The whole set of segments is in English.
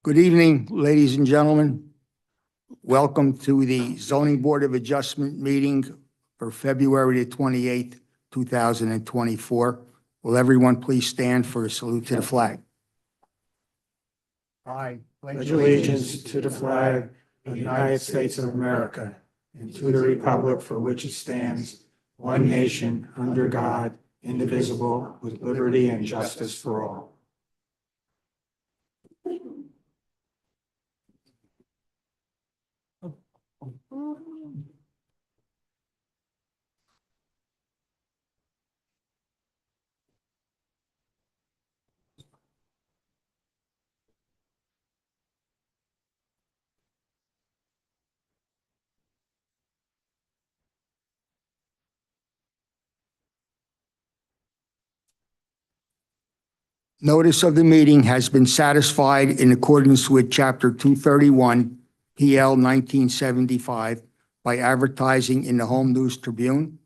Good evening, ladies and gentlemen. Welcome to the Zoning Board of Adjustment meeting for February the 28th, 2024. Will everyone please stand for a salute to the flag? I Pledge allegiance to the flag of the United States of America and to the republic for which it stands, one nation, under God, indivisible, with liberty and justice for all. Notice of the meeting has been satisfied in accordance with Chapter 231, PL 1975, by advertising in the Home News Tribune,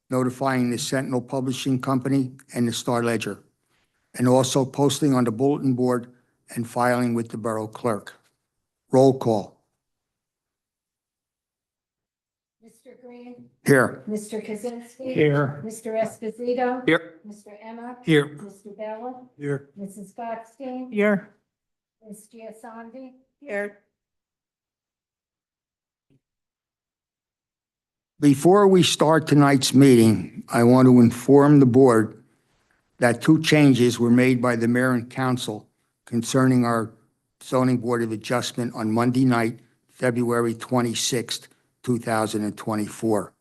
notifying the Sentinel Publishing Company and the Star Ledger, and also posting on the bulletin board and filing with the Borough Clerk. Roll call. Mr. Green. Here. Mr. Kaczynski. Here. Mr. Esposito. Here. Mr. Emma. Here. Mr. Bella. Here. Mrs. Gottstein. Here. Ms. Giasondi. Here. Before we start tonight's meeting, I want to inform the board that two changes were made by the mayor and council concerning our zoning board of adjustment on Monday night, February 26th, 2024.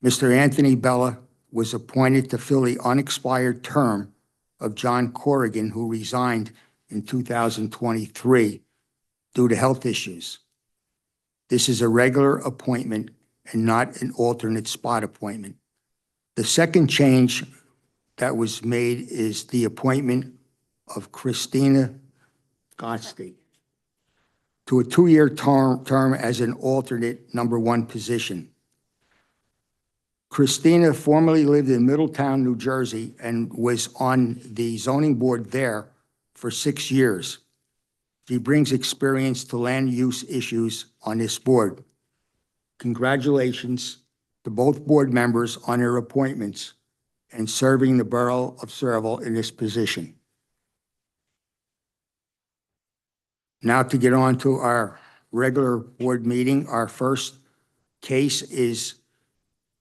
Mr. Anthony Bella was appointed to fill the unexpired term of John Corrigan, who resigned in 2023 due to health issues. This is a regular appointment and not an alternate spot appointment. The second change that was made is the appointment of Christina Gottstein to a two-year term as an alternate number one position. Christina formerly lived in Middletown, New Jersey, and was on the zoning board there for 6 years. She brings experience to land use issues on this board. Congratulations to both board members on their appointments and serving the Borough of Saraville in this position. Now to get on to our regular board meeting, our first case is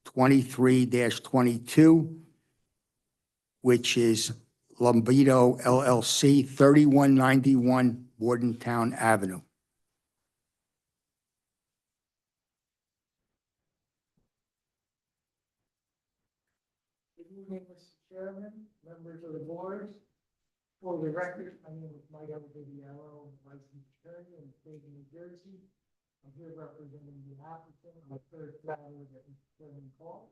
23-22, which is Lumbido LLC, 3191 Bordentown Avenue. Good evening, Mr. Chairman, members of the board. For the record, my name is Mike Elvidiello, licensed attorney in the state of New Jersey. I'm here representing the applicant on the third matter that Mr. Chairman called.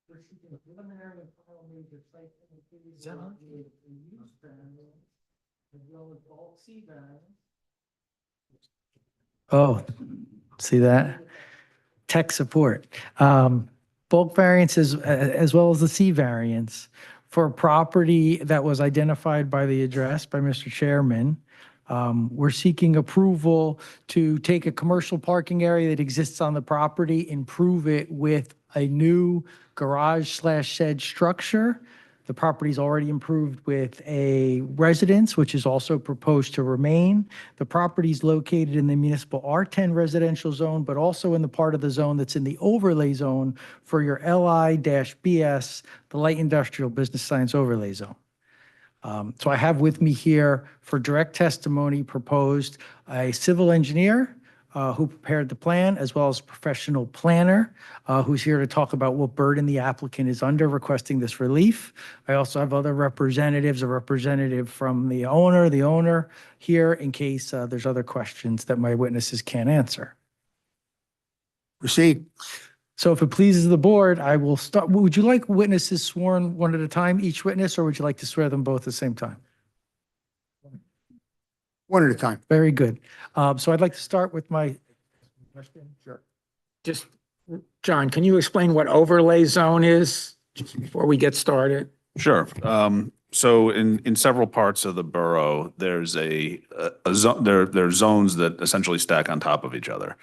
We're seeking a preliminary and final major site plan approval of the use variance as well as bulk C variance. Oh, see that? Tech support. Bulk variances as well as the C variance for a property that was identified by the address by Mr. Chairman. We're seeking approval to take a commercial parking area that exists on the property, improve it with a new garage/shed structure. The property is already improved with a residence, which is also proposed to remain. The property is located in the municipal R10 residential zone, but also in the part of the zone that's in the overlay zone for your LI-BS, the light industrial business science overlay zone. So I have with me here for direct testimony proposed a civil engineer who prepared the plan, as well as a professional planner who's here to talk about what burden the applicant is under requesting this relief. I also have other representatives, a representative from the owner here in case there's other questions that my witnesses can't answer. Proceed. So if it pleases the board, I will start. Would you like witnesses sworn one at a time, each witness, or would you like to swear them both at the same time? One at a time. Very good. So I'd like to start with my question. Sure. Just, John, can you explain what overlay zone is just before we get started? Sure. So in several parts of the borough, there's a zone, there are zones that essentially stack on top of each other.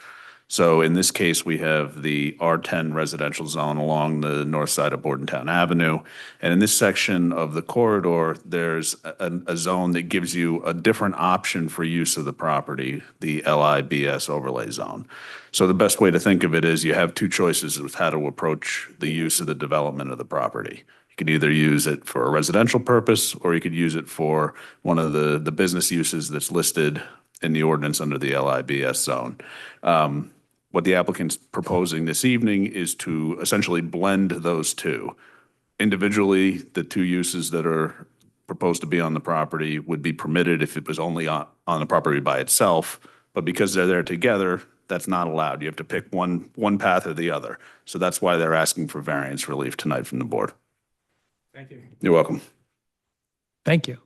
So in this case, we have the R10 residential zone along the north side of Bordentown Avenue. And in this section of the corridor, there's a zone that gives you a different option for use of the property, the LIBS overlay zone. So the best way to think of it is you have two choices with how to approach the use of the development of the property. You could either use it for a residential purpose, or you could use it for one of the business uses that's listed in the ordinance under the LIBS zone. What the applicant's proposing this evening is to essentially blend those two. Individually, the two uses that are proposed to be on the property would be permitted if it was only on the property by itself, but because they're there together, that's not allowed. You have to pick one path or the other. So that's why they're asking for variance relief tonight from the board. Thank you. You're welcome. Thank you.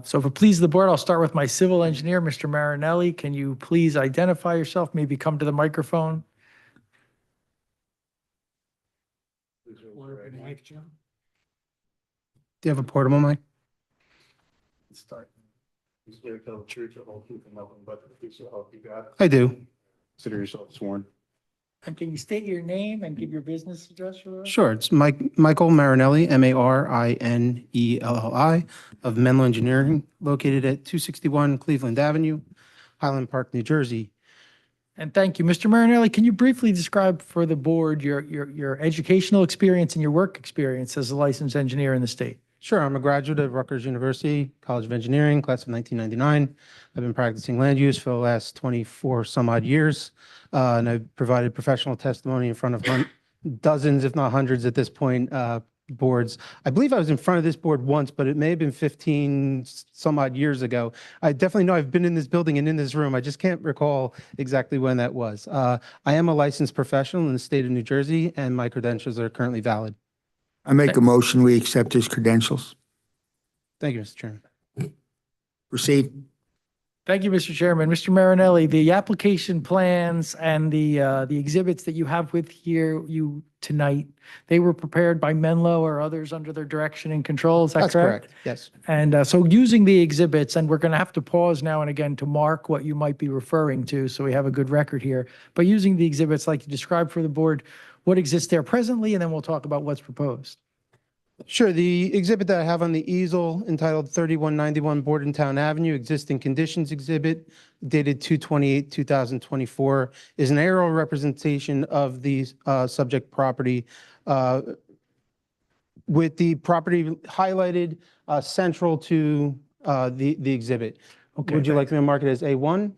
So if it pleases the board, I'll start with my civil engineer, Mr. Marinelli. Can you please identify yourself, maybe come to the microphone? Do you have a portable mic? Start. You swear to tell the truth, the whole truth, and nothing but the truth, so help you God. I do. Consider yourself sworn. And can you state your name and give your business address for us? Sure. It's Michael Marinelli, Marinelli, of Menlo Engineering, located at 261 Cleveland Avenue, Highland Park, New Jersey. And thank you. Mr. Marinelli, can you briefly describe for the board your educational experience and your work experience as a licensed engineer in the state? Sure. I'm a graduate of Rutgers University College of Engineering, class of 1999. I've been practicing land use for the last 24 some odd years. And I've provided professional testimony in front of dozens, if not hundreds at this point, boards. I believe I was in front of this board once, but it may have been 15 some odd years ago. I definitely know I've been in this building and in this room. I just can't recall exactly when that was. I am a licensed professional in the state of New Jersey, and my credentials are currently valid. I make a motion, we accept his credentials. Thank you, Mr. Chairman. Proceed. Thank you, Mr. Chairman. Mr. Marinelli, the application plans and the exhibits that you have with you tonight, they were prepared by Menlo or others under their direction and control, is that That's correct? correct. Yes. And so using the exhibits, and we're going to have to pause now and again to mark what you might be referring to, so we have a good record here. But using the exhibits like you described for the board, what exists there presently, and then we'll talk about what's proposed. Sure. The exhibit that I have on the easel entitled 3191 Bordentown Avenue, existing conditions exhibit dated 2/28/2024 is an aerial representation of the subject property with the property highlighted central to the exhibit. Okay, Would you like me to mark it as A1?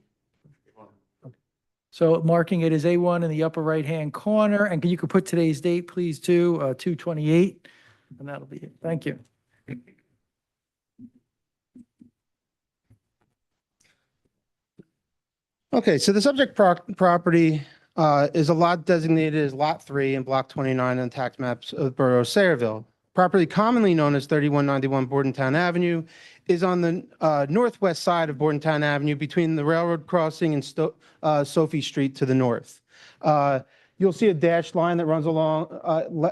So marking it as A1 in the upper right-hand corner, and you could put today's date, please, too, 2/28, and that'll be it. Thank you. Okay, so the subject property is a lot designated as Lot 3 in Block 29 on tax maps of the Borough of Sayreville. Property commonly known as 3191 Bordentown Avenue is on the northwest side of Bordentown Avenue between the railroad crossing and Sophie Street to the north. You'll see a dashed line that runs along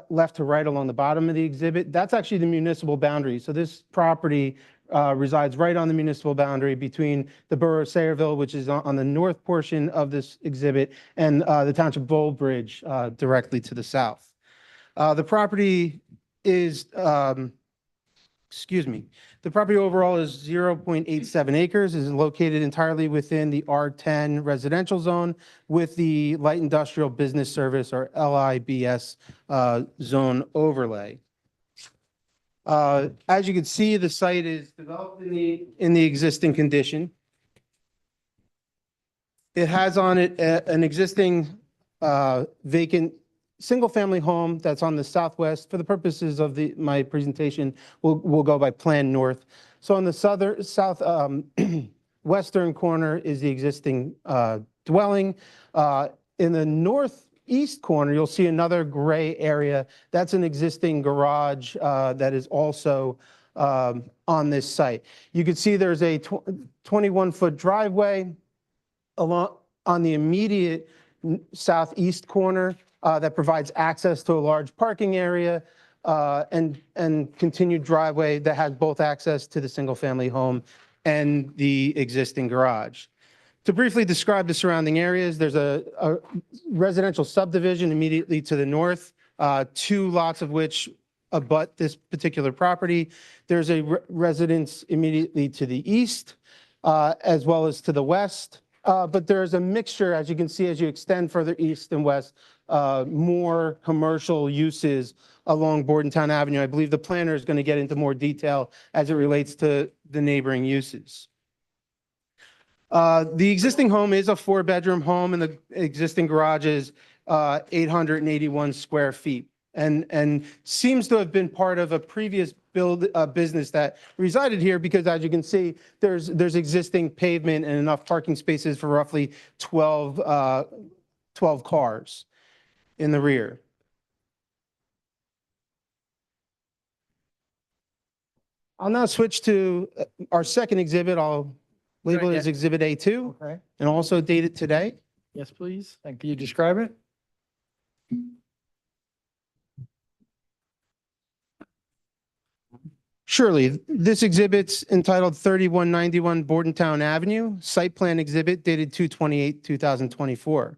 left to right along the bottom of the exhibit. That's actually the municipal boundary. So this property resides right on the municipal boundary between the Borough of Sayreville, which is on the north portion of this exhibit, and the Township of Bold Bridge directly to the south. The property is, the property overall is 0.87 acres, is located entirely within the R10 residential zone with the light industrial business service, or LIBS zone overlay. As you can see, the site is developed in the existing condition. It has on it an existing vacant single-family home that's on the southwest. For the purposes of my presentation, we'll go by Plan North. So on the western corner is the existing dwelling. In the northeast corner, you'll see another gray area. That's an existing garage that is also on this site. You can see there's a 21-foot driveway along on the immediate southeast corner that provides access to a large parking area. and continued driveway that has both access to the single-family home and the existing garage. To briefly describe the surrounding areas, there's a residential subdivision immediately to the north, 2 lots of which abut this particular property. There's a residence immediately to the east, as well as to the west. But there's a mixture, as you can see, as you extend further east and west, more commercial uses along Bordentown Avenue. I believe the planner is going to get into more detail as it relates to the neighboring uses. The existing home is a 4-bedroom home, and the existing garage is 881 square feet, and seems to have been part of a previous business that resided here, because as you can see, there's existing pavement and enough parking spaces for roughly 12 cars in the rear. I'll now switch to our second exhibit. I'll label it as Exhibit A2 Okay. and also date it today. Yes, please. And can you describe it? Surely, this exhibit's entitled 3191 Bordentown Avenue, site plan exhibit dated 2/28/2024.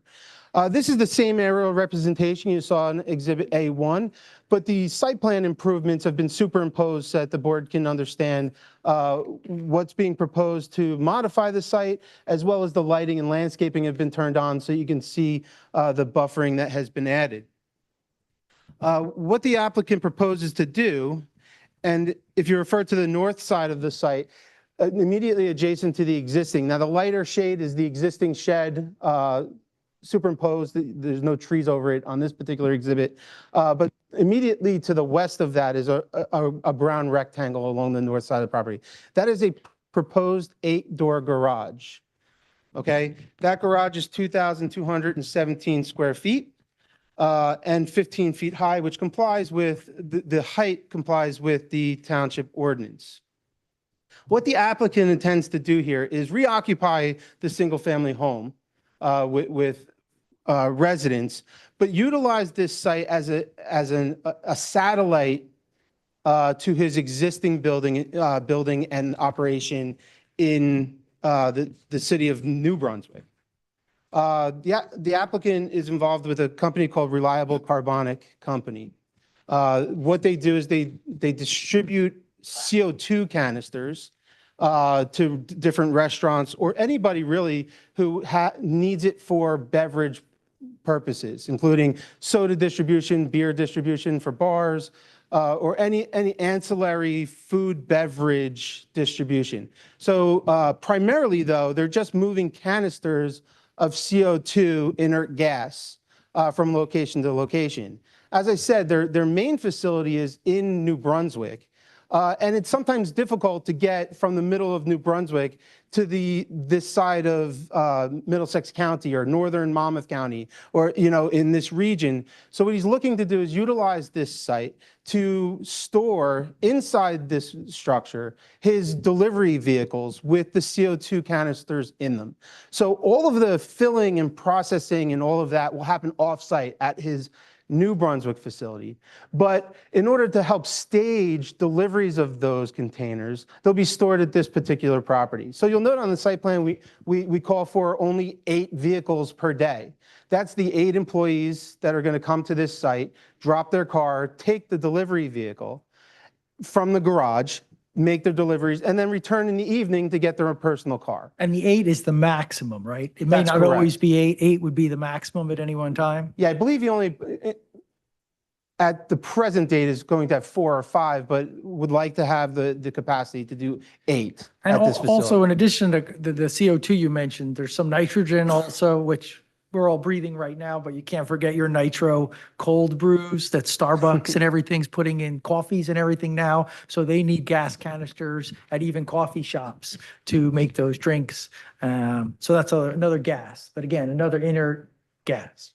This is the same aerial representation you saw in Exhibit A1, but the site plan improvements have been superimposed so that the board can understand what's being proposed to modify the site, as well as the lighting and landscaping have been turned on so you can see the buffering that has been added. What the applicant proposes to do, and if you refer to the north side of the site, immediately adjacent to the existing, now the lighter shade is the existing shed superimposed. There's no trees over it on this particular exhibit. But immediately to the west of that is a brown rectangle along the north side of the property. That is a proposed 8-door garage. Okay, that garage is 2,217 square feet and 15 feet high, which complies with, the height complies with the township ordinance. What the applicant intends to do here is reoccupy the single-family home with residents, but utilize this site as a satellite to his existing building and operation in the city of New Brunswick. The applicant is involved with a company called Reliable Carbonic Company. What they do is they distribute CO2 canisters to different restaurants or anybody really who needs it for beverage purposes, including soda distribution, beer distribution for bars, or any ancillary food beverage distribution. So primarily, though, they're just moving canisters of CO2 inert gas from location to location. As I said, their main facility is in New Brunswick. And it's sometimes difficult to get from the middle of New Brunswick to this side of Middlesex County or northern Monmouth County, or in this region. So what he's looking to do is utilize this site to store inside this structure his delivery vehicles with the CO2 canisters in them. So all of the filling and processing and all of that will happen off-site at his New Brunswick facility. But in order to help stage deliveries of those containers, they'll be stored at this particular property. So you'll note on the site plan, we call for only 8 vehicles per day. That's the 8 employees that are going to come to this site, drop their car, take the delivery vehicle from the garage, make their deliveries, and then return in the evening to get their own personal car. And the 8 is the maximum, right? It may That's not correct. always be 8. 8 would be the maximum at any one time. Yeah, I believe you only, at the present date, is going to have 4 or 5, but would like to have the capacity to do 8 And at this facility. also, in addition to the CO2 you mentioned, there's some nitrogen also, which we're all breathing right now, but you can't forget your nitro cold brews that Starbucks and everything's putting in coffees and everything now. So they need gas canisters at even coffee shops to make those drinks. So that's another gas, but again, another inert gas.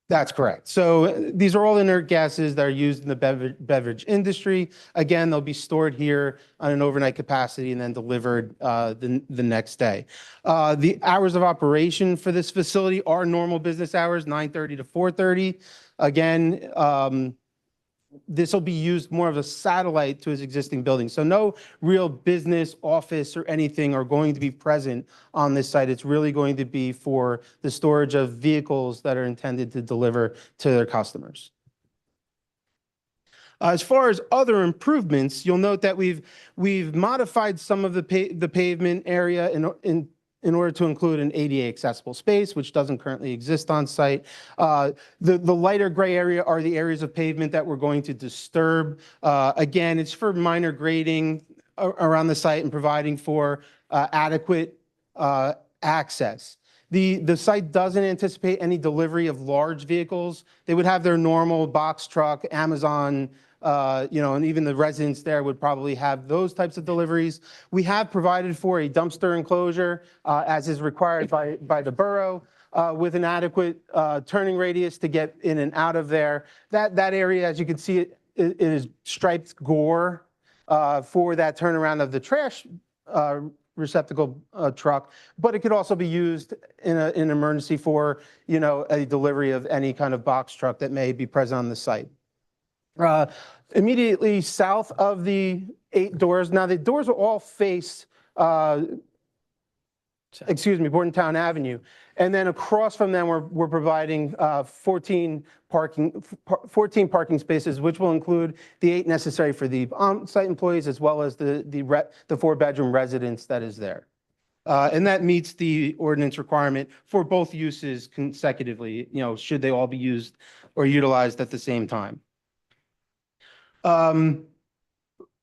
That's correct. So these are all inert gases that are used in the beverage industry. Again, they'll be stored here on an overnight capacity and then delivered the next day. The hours of operation for this facility are normal business hours, 9:30 to 4:30. Again, this will be used more of a satellite to his existing building. So no real business, office, or anything are going to be present on this site. It's really going to be for the storage of vehicles that are intended to deliver to their customers. As far as other improvements, you'll note that we've modified some of the pavement area in order to include an ADA accessible space, which doesn't currently exist on site. The lighter gray area are the areas of pavement that we're going to disturb. Again, it's for minor grading around the site and providing for adequate access. The site doesn't anticipate any delivery of large vehicles. They would have their normal box truck, Amazon, and even the residents there would probably have those types of deliveries. We have provided for a dumpster enclosure, as is required by the borough, with an adequate turning radius to get in and out of there. That area, as you can see, it is striped gore for that turnaround of the trash receptacle truck, but it could also be used in an emergency for, a delivery of any kind of box truck that may be present on the site. Immediately south of the 8 doors, now the doors will all face, Bordentown Avenue. And then across from them, we're providing 14 parking spaces, which will include the 8 necessary for the on-site employees, as well as the 4-bedroom residence that is there. And that meets the ordinance requirement for both uses consecutively, should they all be used or utilized at the same time.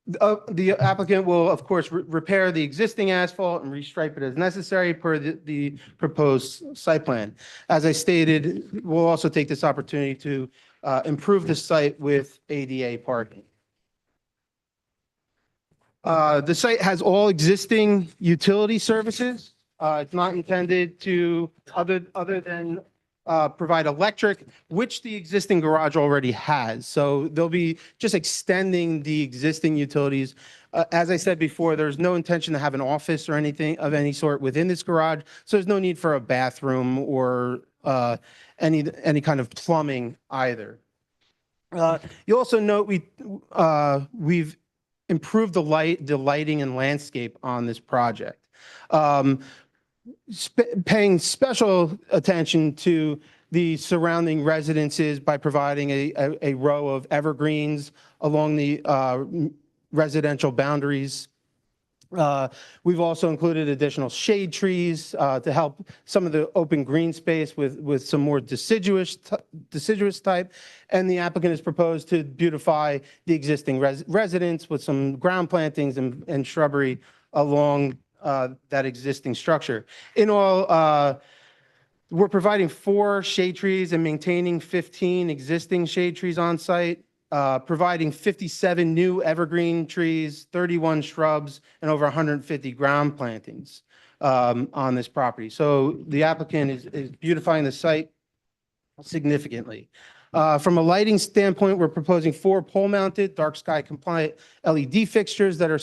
The applicant will, of course, repair the existing asphalt and restripe it as necessary per the proposed site plan. As I stated, we'll also take this opportunity to improve the site with ADA parking. The site has all existing utility services. It's not intended to, other than provide electric, which the existing garage already has. So they'll be just extending the existing utilities. As I said before, there's no intention to have an office or anything of any sort within this garage. So there's no need for a bathroom or any kind of plumbing either. You also note we've improved the lighting and landscape on this project. Paying special attention to the surrounding residences by providing a row of evergreens along the residential boundaries. We've also included additional shade trees to help some of the open green space with some more deciduous type. And the applicant has proposed to beautify the existing residence with some ground plantings and shrubbery along that existing structure. In all, we're providing 4 shade trees and maintaining 15 existing shade trees on site, providing 57 new evergreen trees, 31 shrubs, and over 150 ground plantings on this property. So the applicant is beautifying the site significantly. From a lighting standpoint, we're proposing 4 pole-mounted, dark sky compliant LED fixtures that are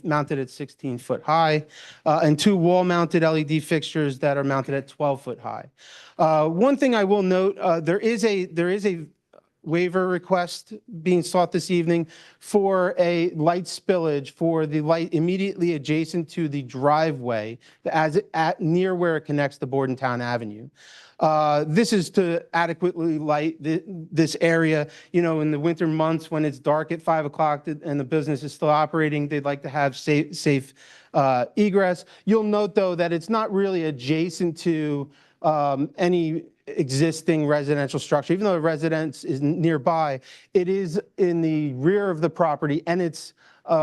mounted at 16 foot high, and 2 wall-mounted LED fixtures that are mounted at 12 foot high. One thing I will note, there is a waiver request being sought this evening for a light spillage for the light immediately adjacent to the driveway near where it connects to Bordentown Avenue. This is to adequately light this area. In the winter months when it's dark at 5 o'clock and the business is still operating, they'd like to have safe egress. You'll note, though, that it's not really adjacent to any existing residential structure. Even though the residence is nearby, it is in the rear of the property, and it's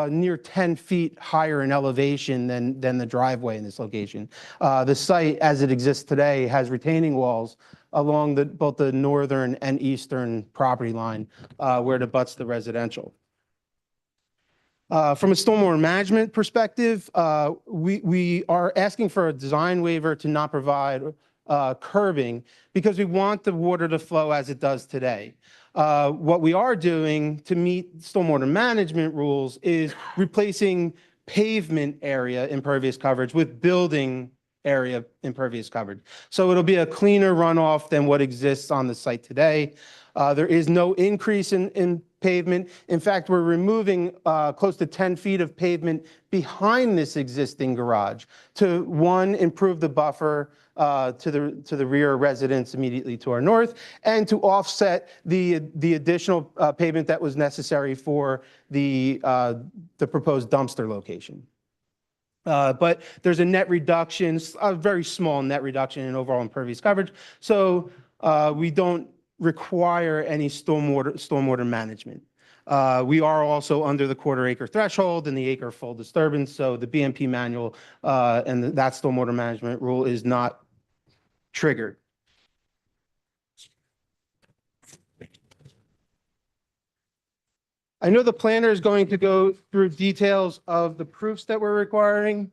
near 10 feet higher in elevation than the driveway in this location. The site, as it exists today, has retaining walls along both the northern and eastern property line where it abuts the residential. From a stormwater management perspective, we are asking for a design waiver to not provide curbing because we want the water to flow as it does today. What we are doing to meet stormwater management rules is replacing pavement area impervious coverage with building area impervious coverage. So it'll be a cleaner runoff than what exists on the site today. There is no increase in pavement. In fact, we're removing close to 10 feet of pavement behind this existing garage to, one, improve the buffer to the rear residents immediately to our north, and to offset the additional pavement that was necessary for the proposed dumpster location. But there's a net reduction, a very small net reduction in overall impervious coverage. So we don't require any stormwater management. We are also under the quarter-acre threshold and the acre full disturbance. So the BMP manual and that stormwater management rule is not triggered. I know the planner is going to go through details of the proofs that we're requiring,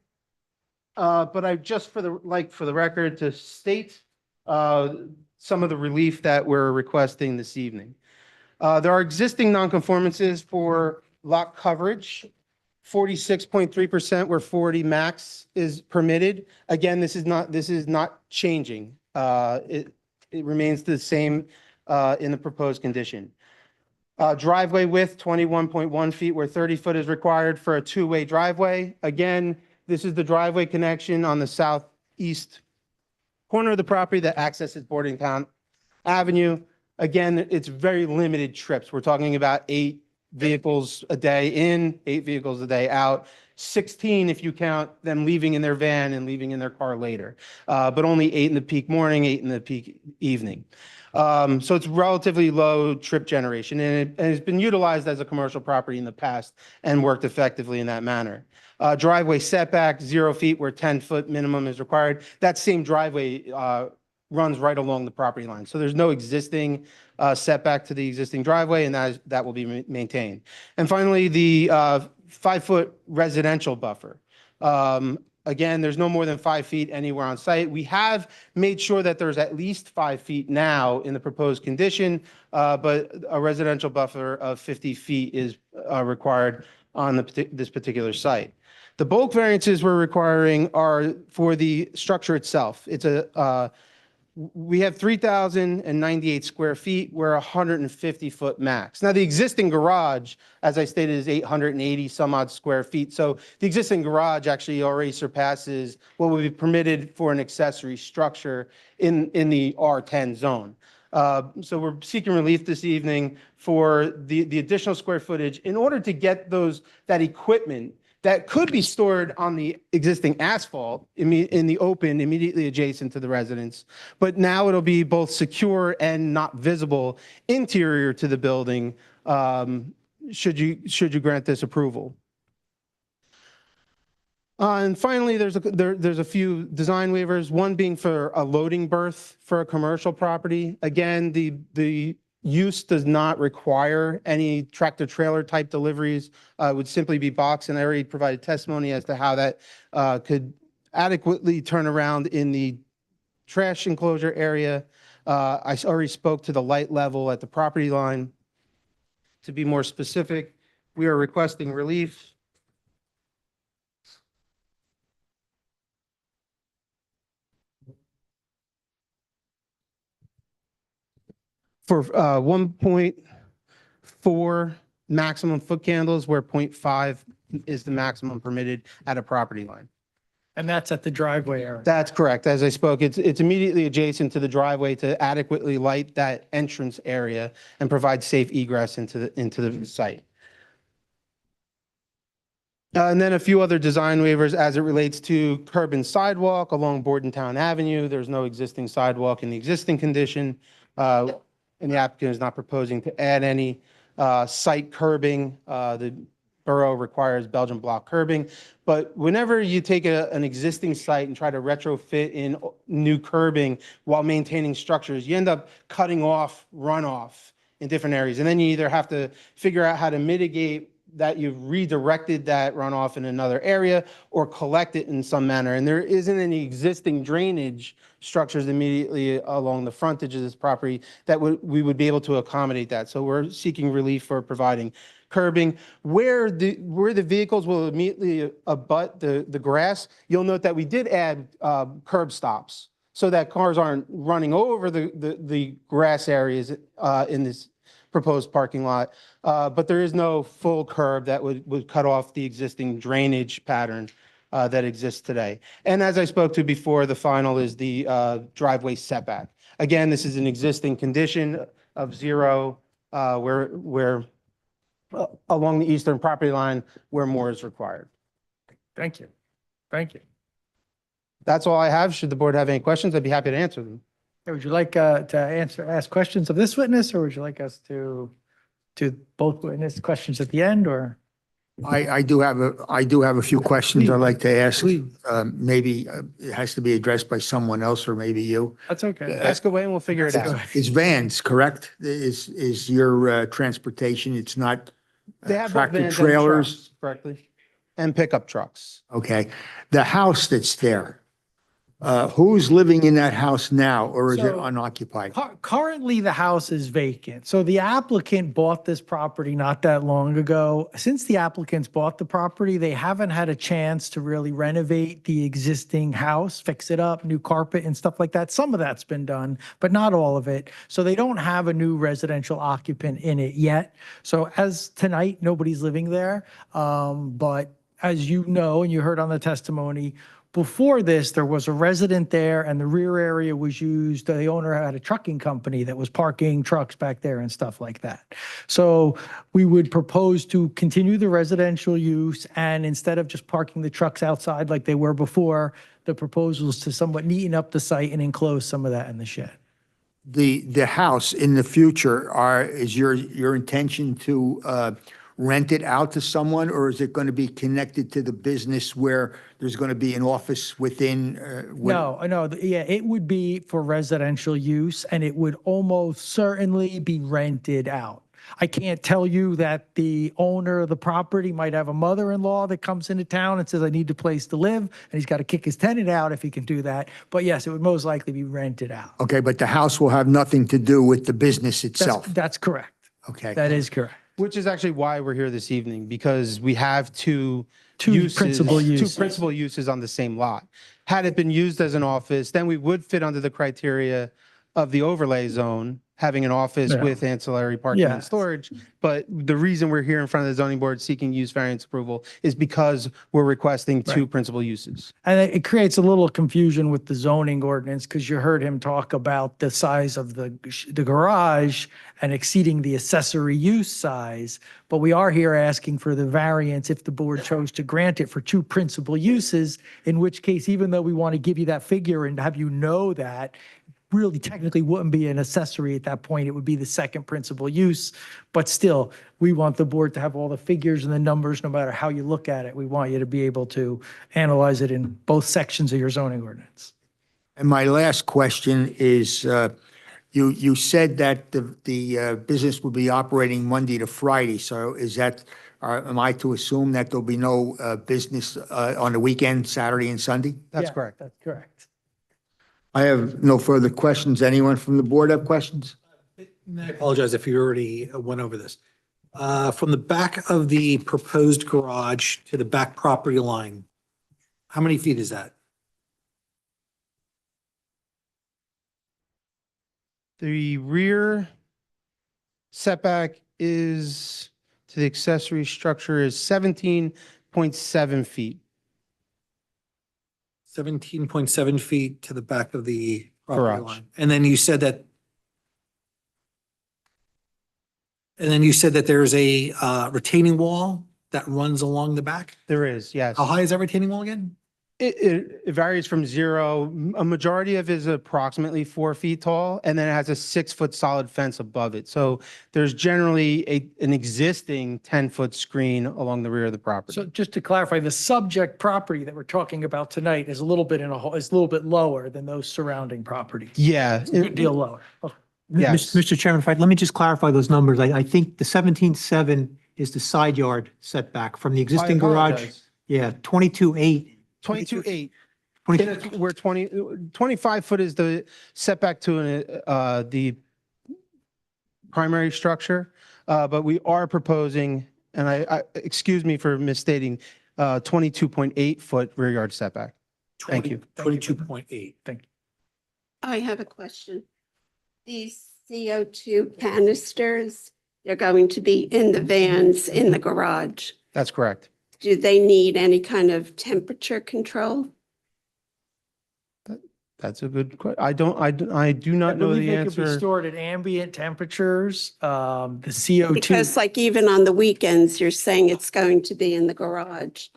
but I just for the record to state some of the relief that we're requesting this evening. There are existing nonconformances for lot coverage, 46.3% where 40 max is permitted. Again, this is not changing. It remains the same in the proposed condition. Driveway width, 21.1 feet where 30 foot is required for a two-way driveway. Again, this is the driveway connection on the southeast corner of the property that accesses Bordentown Avenue. Again, it's very limited trips. We're talking about 8 vehicles a day in, 8 vehicles a day out, 16 if you count them leaving in their van and leaving in their car later, but only 8 in the peak morning, 8 in the peak evening. So it's relatively low trip generation, and it's been utilized as a commercial property in the past and worked effectively in that manner. Driveway setback, 0 feet where 10-foot minimum is required. That same driveway runs right along the property line. So there's no existing setback to the existing driveway, and that will be maintained. And finally, the 5-foot residential buffer. Again, there's no more than 5 feet anywhere on site. We have made sure that there's at least 5 feet now in the proposed condition, but a residential buffer of 50 feet is required on this particular site. The bulk variances we're requiring are for the structure itself. We have 3,098 square feet. We're 150 foot max. Now, the existing garage, as I stated, is 880 some odd square feet. So the existing garage actually already surpasses what would be permitted for an accessory structure in the R10 zone. So we're seeking relief this evening for the additional square footage in order to get that equipment that could be stored on the existing asphalt in the open immediately adjacent to the residence. But now it'll be both secure and not visible interior to the building should you grant this approval. And finally, there's a few design waivers, one being for a loading berth for a commercial property. Again, the use does not require any tractor trailer type deliveries. It would simply be box, and I already provided testimony as to how that could adequately turn around in the trash enclosure area. I already spoke to the light level at the property line. To be more specific, we are requesting relief for 1.4 maximum foot candles, where 0.5 is the maximum permitted at a property line. And that's at the driveway area. That's correct. As I spoke, it's immediately adjacent to the driveway to adequately light that entrance area and provide safe egress into the site. And then a few other design waivers as it relates to curb and sidewalk along Bordentown Avenue. There's no existing sidewalk in the existing condition. And the applicant is not proposing to add any site curbing. The borough requires Belgian block curbing. But whenever you take an existing site and try to retrofit in new curbing while maintaining structures, you end up cutting off runoff in different areas. And then you either have to figure out how to mitigate that you've redirected that runoff in another area or collect it in some manner. And there isn't any existing drainage structures immediately along the frontage of this property that we would be able to accommodate that. So we're seeking relief for providing curbing. Where the vehicles will immediately abut the grass, you'll note that we did add curb stops so that cars aren't running over the grass areas in this proposed parking lot. But there is no full curb that would cut off the existing drainage pattern that exists today. And as I spoke to before, the final is the driveway setback. Again, this is an existing condition of 0 where along the eastern property line where more is required. Thank you. Thank you. That's all I have. Should the board have any questions, I'd be happy to answer them. Would you like to ask questions of this witness, or would you like us to both witness questions at the end, or? I do have a few questions I'd like to ask. Maybe it has to be addressed by someone else or maybe you. That's okay. Ask away and we'll figure it out. It's vans, correct? Is your transportation, it's not They have both tractor vans and trailers? trucks, correctly, and pickup trucks. Okay. The house that's there, who's living in that house now, or is it So- unoccupied? Currently, the house is vacant. So the applicant bought this property not that long ago. Since the applicants bought the property, they haven't had a chance to really renovate the existing house, fix it up, new carpet and stuff like that. Some of that's been done, but not all of it. So they don't have a new residential occupant in it yet. So as tonight, nobody's living there. But as you know, and you heard on the testimony, before this, there was a resident there and the rear area was used. The owner had a trucking company that was parking trucks back there and stuff like that. So we would propose to continue the residential use, and instead of just parking the trucks outside like they were before, the proposal is to somewhat neaten up the site and enclose some of that in the shed. The house in the future, is your intention to rent it out to someone, or is it going to be connected to the business where there's going to be an office within? No, yeah, it would be for residential use and it would almost certainly be rented out. I can't tell you that the owner of the property might have a mother-in-law that comes into town and says, I need a place to live, and he's got to kick his tenant out if he can do that. But yes, it would most likely be rented out. Okay, but the house will have nothing to do with the business That's, itself? that's correct. Okay. That is correct. Which is actually why we're here this evening, because we have two principal uses. Two principal uses on the same lot. Had it been used as an office, then we would fit under the criteria of the overlay zone, having an office Yeah. with ancillary parking and Yes. storage. But the reason we're here in front of the zoning board seeking use variance approval is because we're requesting two principal uses. And it creates a little confusion with the zoning ordinance because you heard him talk about the size of the garage and exceeding the accessory use size. But we are here asking for the variance if the board chose to grant it for two principal uses, in which case, even though we want to give you that figure and have you know that, really technically wouldn't be an accessory at that point. It would be the second principal use. But still, we want the board to have all the figures and the numbers, no matter how you look at it. We want you to be able to analyze it in both sections of your zoning ordinance. And my last question is, you said that the business will be operating Monday to Friday. So is that, am I to assume that there'll be no business on the weekend, Saturday and Sunday? That's Yeah, correct. That's correct. I have no further questions. Anyone from the board have questions? I apologize if you already went over this. From the back of the proposed garage to the back property line, how many feet is that? The rear setback is, to the accessory structure, is 17.7 feet. 17.7 feet to the back of the property Garage. line. And then you said that there's a retaining wall that runs along the back? There is, yes. How high is that retaining wall again? It varies from 0. A majority of it is approximately 4 feet tall, and then it has a 6-foot solid fence above it. So there's generally an existing 10-foot screen along the rear of the property. So just to clarify, the subject property that we're talking about tonight is a little bit is a little bit lower than those surrounding properties. Yeah. It's a good deal lower. Oh, Yes. Mr. Chairman, let me just clarify those numbers. I think the 17.7 is the side yard setback from the I existing garage. apologize. Yeah, 22.8. 22.8. 20 Where 25 foot is the setback to the primary structure. But we are proposing, and I excuse me for misstating, 22.8 foot rear yard setback. Thank you. 22.8. I have a question. These CO2 canisters, they're going to be in the vans in the garage. That's correct. Do they need any kind of temperature control? That's a good question. I do I not know believe the they could be answer. stored at ambient temperatures. The CO2. Because like even on the weekends, you're saying it's going to be in the garage.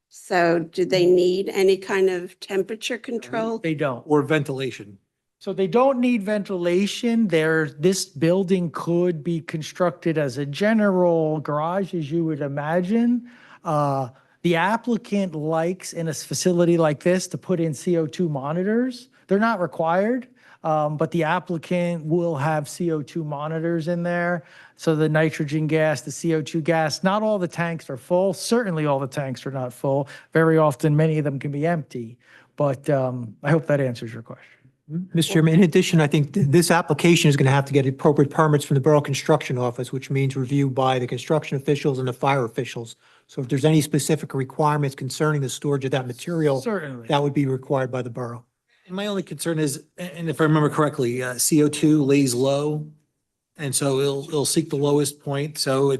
So do they need any kind of temperature control? They don't. Or ventilation? So they don't need ventilation. This building could be constructed as a general garage, as you would imagine. The applicant likes in a facility like this to put in CO2 monitors. They're not required, but the applicant will have CO2 monitors in there. So the nitrogen gas, the CO2 gas, not all the tanks are full. Certainly all the tanks are not full. Very often, many of them can be empty. But I hope that answers your question. Mr. Chairman, in addition, I think this application is going to have to get appropriate permits from the Borough Construction Office, which means review by the construction officials and the fire officials. So if there's any specific requirements concerning the storage of that material, Certainly. that would be required by the borough. And my only concern is, and if I remember correctly, CO2 lays low. And so it'll seek the lowest point. So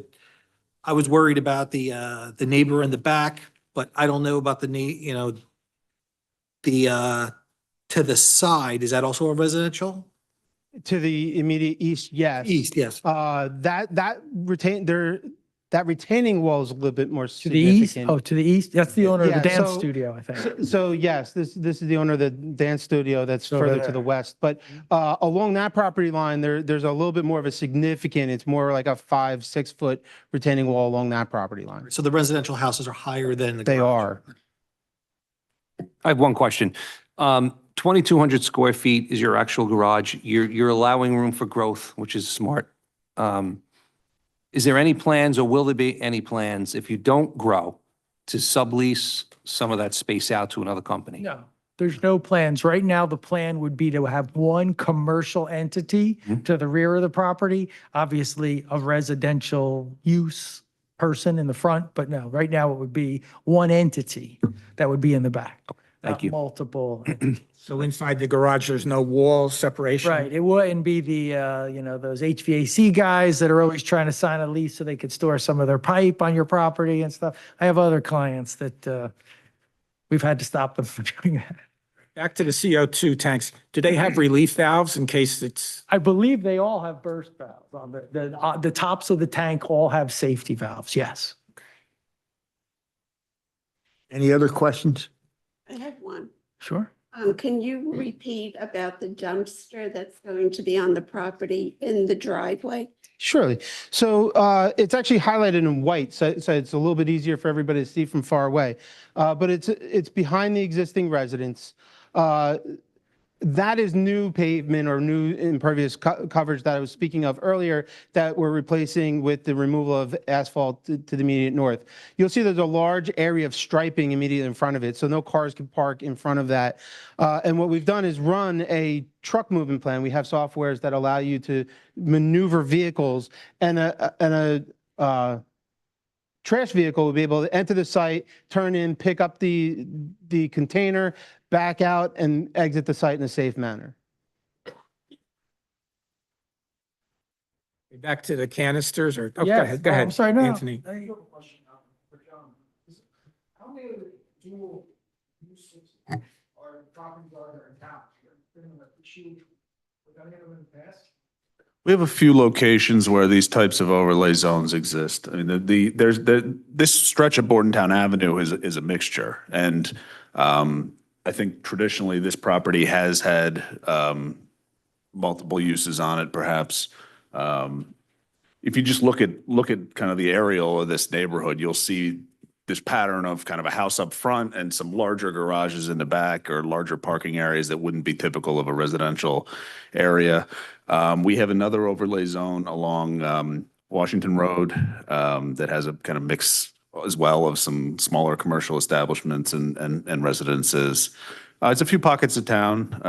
I was worried about the neighbor in the back, but I don't know about the to the side. Is that also a residential? To the immediate east, yes. East, yes. That retaining wall is a little bit more To the east? significant. Oh, to the east? That's the owner of the Yeah, dance so- studio, I think. So yes, this is the owner of the dance studio that's Over further to there. the west. But along that property line, there's a little bit more of a significant, it's more like a 5-6 foot retaining wall along that property line. So the residential houses are higher than the They garage. are. I have one question. 2,200 square feet is your actual garage. You're allowing room for growth, which is smart. Is there any plans, or will there be any plans, if you don't grow, to sublease some of that space out to another company? No, there's no plans. Right now, the plan would be to have one commercial entity to the rear of the property, obviously a residential use person in the front, but no, right now it would be one entity that would be in the back. Thank not you. Multiple. So inside the garage, there's no wall separation? Right, it wouldn't be the, those HVAC guys that are always trying to sign a lease so they could store some of their pipe on your property and stuff. I have other clients that we've had to stop them from doing that. Back to the CO2 tanks, do they have relief valves in case it's, I believe they all have burst valves on the tops of the tank all have safety valves, yes. Any other questions? I have one. Sure. Can you repeat about the dumpster that's going to be on the property in the driveway? Surely. So it's actually highlighted in white, so it's a little bit easier for everybody to see from far away. But it's behind the existing residence. That is new pavement or new impervious coverage that I was speaking of earlier that we're replacing with the removal of asphalt to the immediate north. You'll see there's a large area of striping immediately in front of it, so no cars can park in front of that. And what we've done is run a truck movement plan. We have softwares that allow you to maneuver vehicles, and a trash vehicle will be able to enter the site, turn in, pick up the container, back out, and exit the site in a safe manner. back to the canisters or, oh, go Yes. ahead, go Oh, ahead. I'm sorry, no. Anthony. I have a question for John. How many of the dual uses are properties are in town? With any of them in the past? We have a few locations where these types of overlay zones exist. I mean, this stretch of Bordentown Avenue is a mixture. And I think traditionally this property has had multiple uses on it, perhaps. If you just look at kind of the aerial of this neighborhood, you'll see this pattern of kind of a house up front and some larger garages in the back or larger parking areas that wouldn't be typical of a residential area. We have another overlay zone along Washington Road that has a kind of mix as well of some smaller commercial establishments and residences. It's a few pockets of town,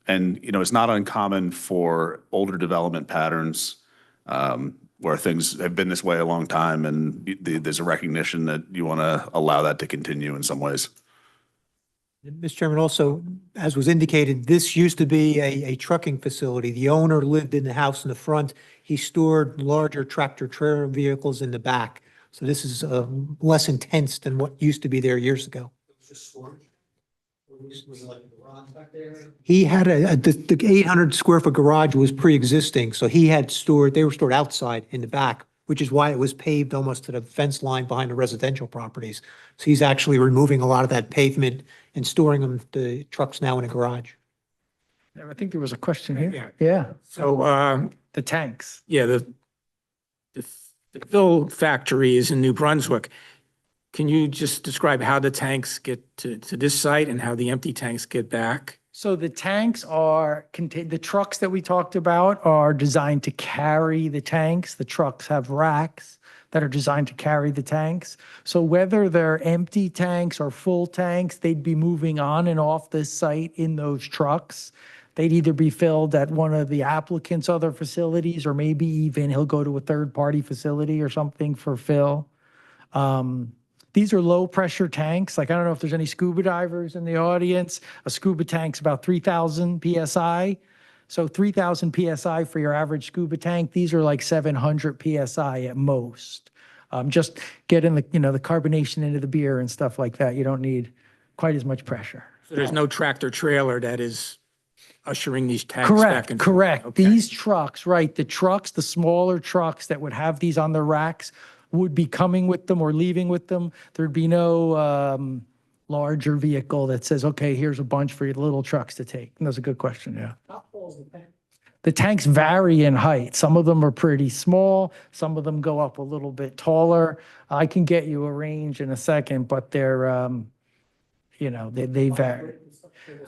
and it's not uncommon for older development patterns where things have been this way a long time, and there's a recognition that you want to allow that to continue in some ways. Mr. Chairman, also, as was indicated, this used to be a trucking facility. The owner lived in the house in the front. He stored larger tractor trailer vehicles in the back. So this is less intense than what used to be there years ago. He had the 800 square foot garage was pre-existing, so he had they were stored outside in the back, which is why it was paved almost to the fence line behind the residential properties. So he's actually removing a lot of that pavement and storing the trucks now in a garage. I think there was a question here. Yeah. Yeah, So, the tanks. yeah, the fill factory is in New Brunswick. Can you just describe how the tanks get to this site and how the empty tanks get back? So the tanks are the trucks that we talked about are designed to carry the tanks. The trucks have racks that are designed to carry the tanks. So whether they're empty tanks or full tanks, they'd be moving on and off this site in those trucks. They'd either be filled at one of the applicant's other facilities, or maybe even he'll go to a third-party facility or something for fill. These are low-pressure tanks. Like, I don't know if there's any scuba divers in the audience. A scuba tank's about 3,000 PSI. So 3,000 PSI for your average scuba tank. These are like 700 PSI at most. Just getting the carbonation into the beer and stuff like that. You don't need quite as much pressure. So there's no tractor trailer that is ushering these tanks back and forth? Correct. Okay. These trucks, right, the smaller trucks that would have these on their racks would be coming with them or leaving with them. There'd be no larger vehicle that says, okay, here's a bunch for your little trucks to take. And that's a good question, yeah. The tanks vary in height. Some of them are pretty small. Some of them go up a little bit taller. I can get you a range in a second, but they're, they vary.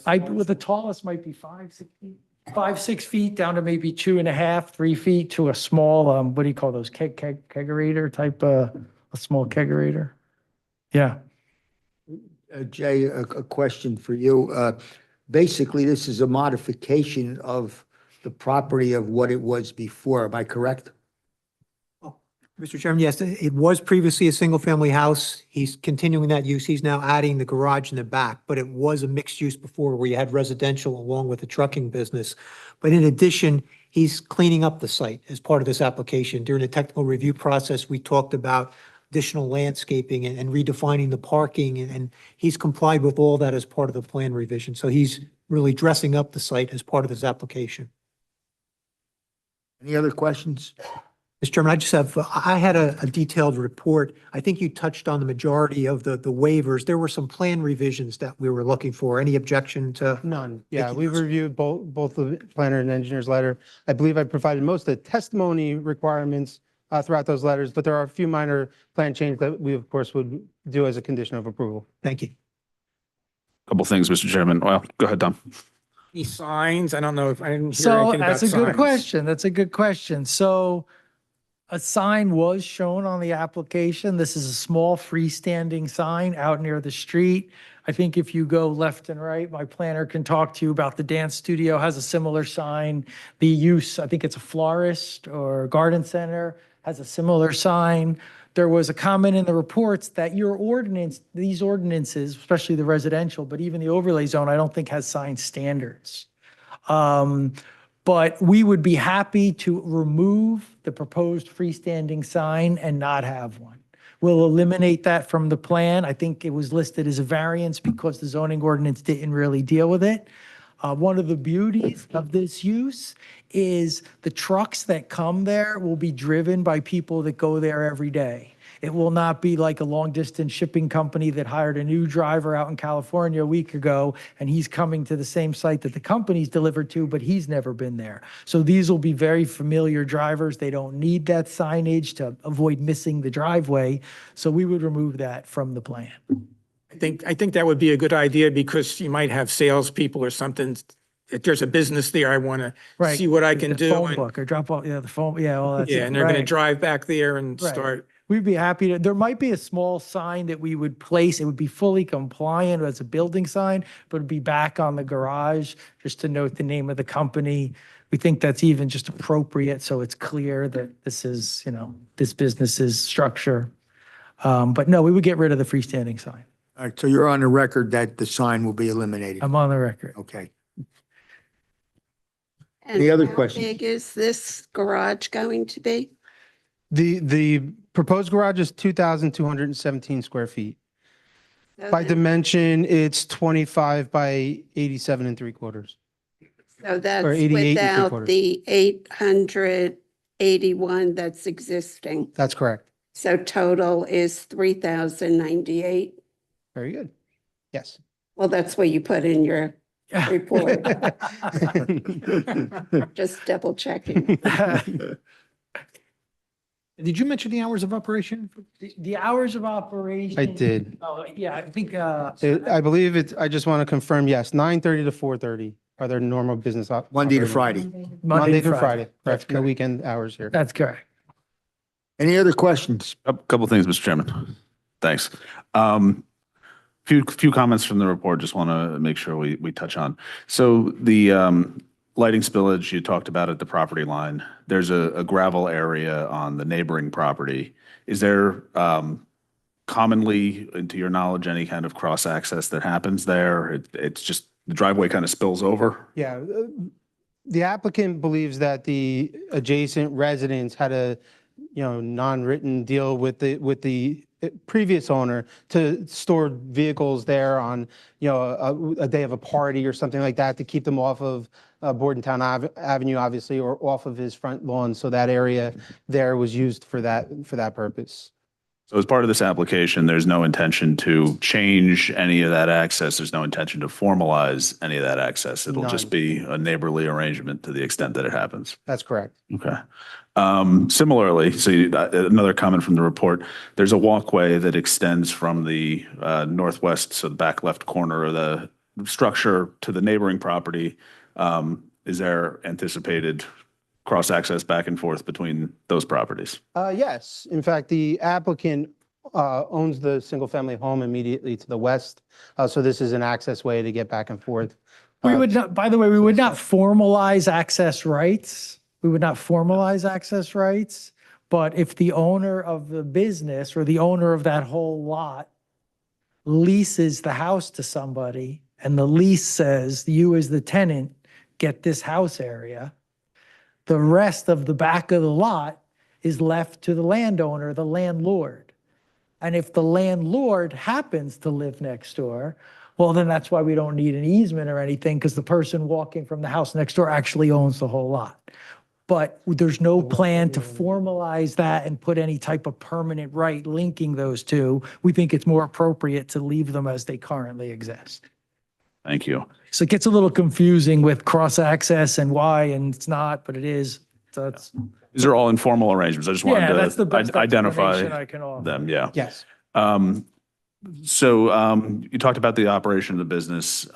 The tallest might be 5, 6 feet down to maybe 2.5, 3 feet to a small, what do you call those? Kegerator type, a small kegerator. Yeah. Jay, a question for you. Basically, this is a modification of the property of what it was before. Am I correct? Mr. Chairman, yes, it was previously a single-family house. He's continuing that use. He's now adding the garage in the back, but it was a mixed use before where you had residential along with the trucking business. But in addition, he's cleaning up the site as part of this application. During the technical review process, we talked about additional landscaping and redefining the parking, and he's complied with all that as part of the plan revision. So he's really dressing up the site as part of this application. Any other questions? Mr. Chairman, I had a detailed report. I think you touched on the majority of the waivers. There were some plan revisions that we were looking for. Any objection to? None. Yeah, Thank you. we've reviewed both the planner and engineer's letter. I believe I provided most of the testimony requirements throughout those letters, but there are a few minor plan changes that we, of course, would do as a condition of approval. Thank you. Couple things, Mr. Chairman. Well, go ahead, Tom. Any signs? I don't know if I didn't hear So anything about that's a good signs. question. That's a good question. So a sign was shown on the application. This is a small freestanding sign out near the street. I think if you go left and right, my planner can talk to you about the dance studio has a similar sign. The use, I think it's a florist or garden center, has a similar sign. There was a comment in the reports that these ordinances, especially the residential, but even the overlay zone, I don't think has sign standards. But we would be happy to remove the proposed freestanding sign and not have one. We'll eliminate that from the plan. I think it was listed as a variance because the zoning ordinance didn't really deal with it. One of the beauties of this use is the trucks that come there will be driven by people that go there every day. It will not be like a long-distance shipping company that hired a new driver out in California a week ago, and he's coming to the same site that the company's delivered to, but he's never been there. So these will be very familiar drivers. They don't need that signage to avoid missing the driveway. So we would remove that from the plan. I think that would be a good idea because you might have salespeople or something. If there's a business there, I want to Right. see what I can The do. phone and- book or drop off, the phone, all that's. Yeah, it. and they're going to Right. drive back there and Right. start. We'd be happy to, there might be a small sign that we would place. It would be fully compliant as a building sign, but it'd be back on the garage, just to note the name of the company. We think that's even just appropriate, so it's clear that this is, this business's structure. But no, we would get rid of the freestanding sign. All right, so you're on the record that the sign will be eliminated. I'm on the record. Okay. And Any other how questions? big is this garage going to be? The proposed garage is 2,217 square feet. So By then- dimension, it's 25 by 87 and 3/4. So that's 88 and without 3/4. the 881 that's existing. That's correct. So total is 3,098. Very good. Yes. Well, that's what you put in your report. Just double checking. Did you mention the hours of operation? The hours of operation. I did. Oh, yeah, I think, I believe it's, I just want to confirm, yes, 9:30 to 4:30 are their normal business. Monday to operating. Friday. Monday through Friday. That's Correct. No correct. weekend hours here. That's correct. Any other questions? A couple of things, Mr. Chairman. Thanks. Few comments from the report, just want to make sure we touch on. So the lighting spillage you talked about at the property line, there's a gravel area on the neighboring property. Is there commonly, to your knowledge, any kind of cross-access that happens there? It's just the driveway kind of spills over? Yeah, the applicant believes that the adjacent residents had a, non-written deal with the previous owner to store vehicles there on, a day of a party or something like that to keep them off of Bordentown Avenue, obviously, or off of his front lawn. So that area there was used for that purpose. So as part of this application, there's no intention to change any of that access. There's no intention to formalize any of that access. It'll just None. be a neighborly arrangement to the extent that it happens. That's correct. Okay. Similarly, another comment from the report, there's a walkway that extends from the northwest, so the back left corner of the structure to the neighboring property. Is there anticipated cross-access back and forth between those properties? Yes, in fact, the applicant owns the single-family home immediately to the west. So this is an access way to get back and forth. We would not, by the way, we would not formalize access rights. We would not formalize access rights. But if the owner of the business or the owner of that whole lot leases the house to somebody and the lease says, you as the tenant get this house area, the rest of the back of the lot is left to the landowner, the landlord. And if the landlord happens to live next door, well, then that's why we don't need an easement or anything, because the person walking from the house next door actually owns the whole lot. But there's no plan to formalize that and put any type of permanent right linking those two. We think it's more appropriate to leave them as they currently exist. Thank you. So it gets a little confusing with cross-access and why, and it's not, but it is. So that's, These are all informal arrangements. I just wanted yeah, that's the to best identify explanation I can offer. them, yeah. Yes. So you talked about the operation of the business.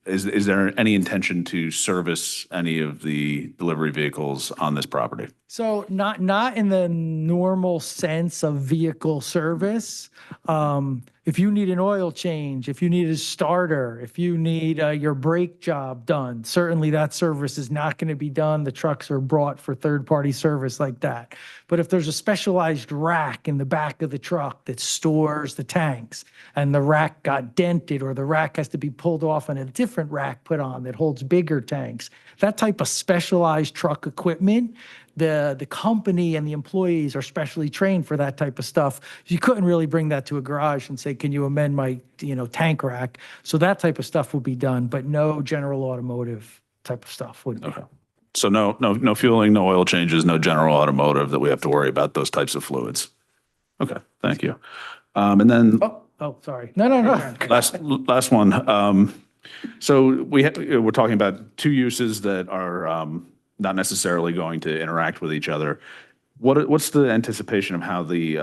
Is there any intention to service any of the delivery vehicles on this property? So not in the normal sense of vehicle service. If you need an oil change, if you need a starter, if you need your brake job done, certainly that service is not going to be done. The trucks are brought for third-party service like that. But if there's a specialized rack in the back of the truck that stores the tanks and the rack got dented or the rack has to be pulled off and a different rack put on that holds bigger tanks, that type of specialized truck equipment, the company and the employees are specially trained for that type of stuff. You couldn't really bring that to a garage and say, can you amend my, tank rack? So that type of stuff will be done, but no general automotive type of stuff would be. Okay. So no fueling, no oil changes, no general automotive that we have to worry about those types of fluids. Okay, thank you. And then Oh, sorry. No. last one. So we're talking about two uses that are not necessarily going to interact with each other. What's the anticipation of how the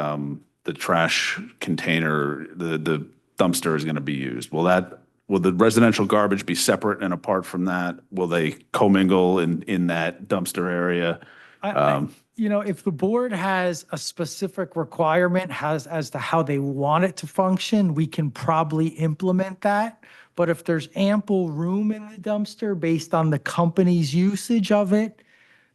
trash container, the dumpster is going to be used? Will the residential garbage be separate and apart from that? Will they commingle in that dumpster area? If the board has a specific requirement as to how they want it to function, we can probably implement that. But if there's ample room in the dumpster based on the company's usage of it,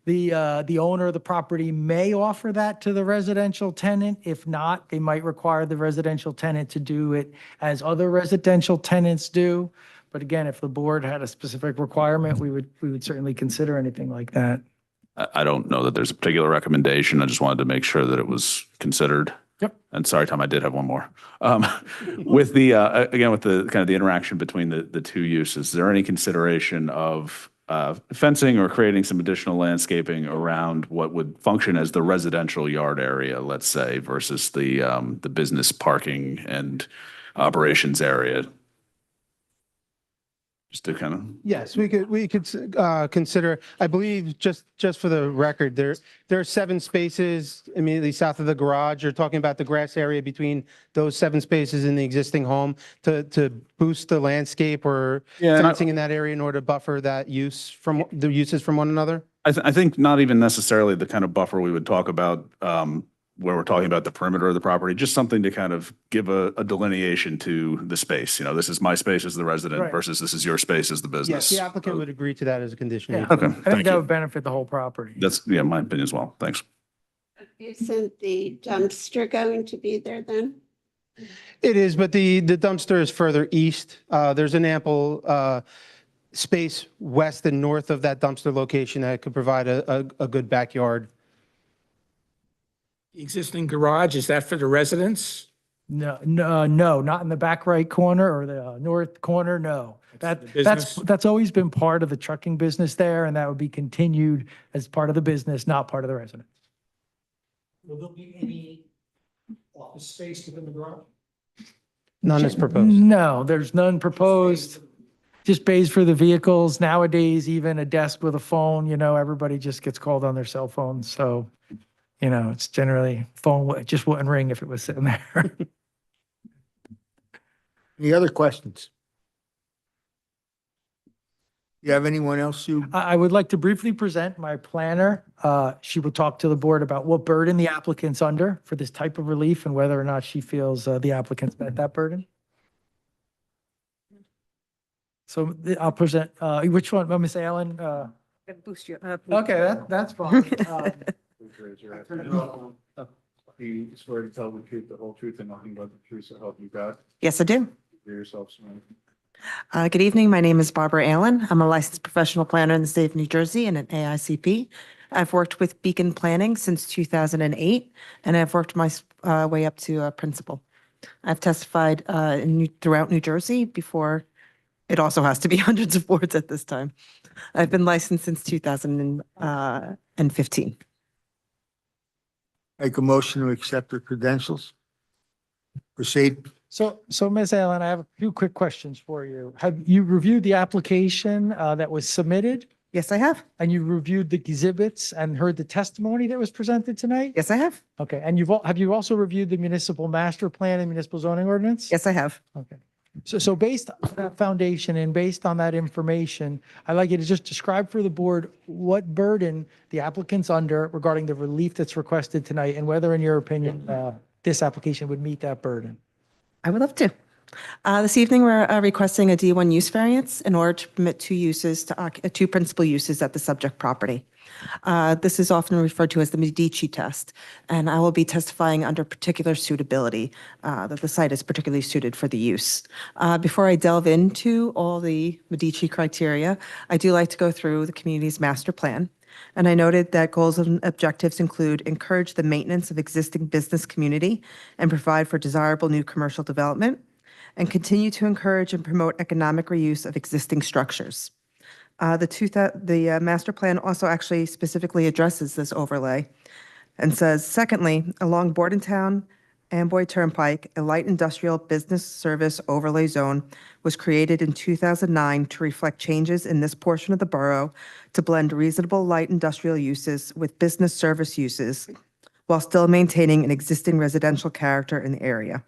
the owner of the property may offer that to the residential tenant. If not, they might require the residential tenant to do it as other residential tenants do. But again, if the board had a specific requirement, we would certainly consider anything like that. I don't know that there's a particular recommendation. I just wanted to make sure that it was considered. Yep. And sorry, Tom, I did have one more. With the, again, with the kind of the interaction between the two uses, is there any consideration of fencing or creating some additional landscaping around what would function as the residential yard area, let's say, versus the business parking and operations area? Just to kind of. Yes, we could consider, I believe, just for the record, there are 7 spaces immediately south of the garage. You're talking about the grass area between those 7 spaces in the existing home to boost the landscape or Yeah, and fencing in that area in order to buffer that use from the uses from one another? I think not even necessarily the kind of buffer we would talk about where we're talking about the perimeter of the property, just something to kind of give a delineation to the space. You know, this is my space as the resident Right. versus this is your space as the Yes, business. the applicant would agree to that as a condition. Yeah. Okay, I think thank that you. would benefit the whole property. That's, yeah, my opinion as well. Thanks. Isn't the dumpster going to be there then? It is, but the dumpster is further east. There's an ample space west and north of that dumpster location that could provide a good backyard. Existing garage, is that for the residents? No, not in the back right corner or the north corner, no. That's for the business? That's always been part of the trucking business there, and that would be continued as part of the business, not part of the residence. Will there be any office space within the garage? None is proposed. No, there's none proposed. Just bays for the vehicles. Nowadays, even a desk with a phone, everybody just gets called on their cell phone. So, it's generally phone just wouldn't ring if it was sitting there. Any other questions? You have anyone else I would like to briefly present my planner. She will talk to the board about what burden the applicant's under for this type of relief and whether or not she feels the applicant's met that burden. So I'll present, which one, Miss Allen? Boost you up. Okay, that's fine. You swear to tell the truth, the whole truth, and nothing but the truth, so help you God. Yes, I do. Do yourself some. Good evening. My name is Barbara Allen. I'm a licensed professional planner in the state of New Jersey and an AICP. I've worked with Beacon Planning since 2008, and I've worked my way up to principal. I've testified throughout New Jersey before. It also has to be hundreds of boards at this time. I've been licensed since 2015. make a motion to accept her credentials? Proceed. So Ms. Allen, I have a few quick questions for you. Have you reviewed the application that was submitted? Yes, I have. And you reviewed the exhibits and heard the testimony that was presented tonight? Yes, I have. Okay, and have you also reviewed the municipal master plan and municipal zoning ordinance? Yes, I have. Okay. So based on that foundation and based on that information, I'd like you to just describe for the board what burden the applicant's under regarding the relief that's requested tonight and whether, in your opinion, this application would meet that burden. I would love to. This evening, we're requesting a D1 use variance in order to permit two principal uses at the subject property. This is often referred to as the Medici test, and I will be testifying under particular suitability, that the site is particularly suited for the use. Before I delve into all the Medici criteria, I do like to go through the community's master plan. And I noted that goals and objectives include encourage the maintenance of existing business community and provide for desirable new commercial development, and continue to encourage and promote economic reuse of existing structures. The master plan also actually specifically addresses this overlay and says, secondly, along Bordentown, Amboy Turnpike, a light industrial business service overlay zone was created in 2009 to reflect changes in this portion of the borough to blend reasonable light industrial uses with business service uses while still maintaining an existing residential character in the area.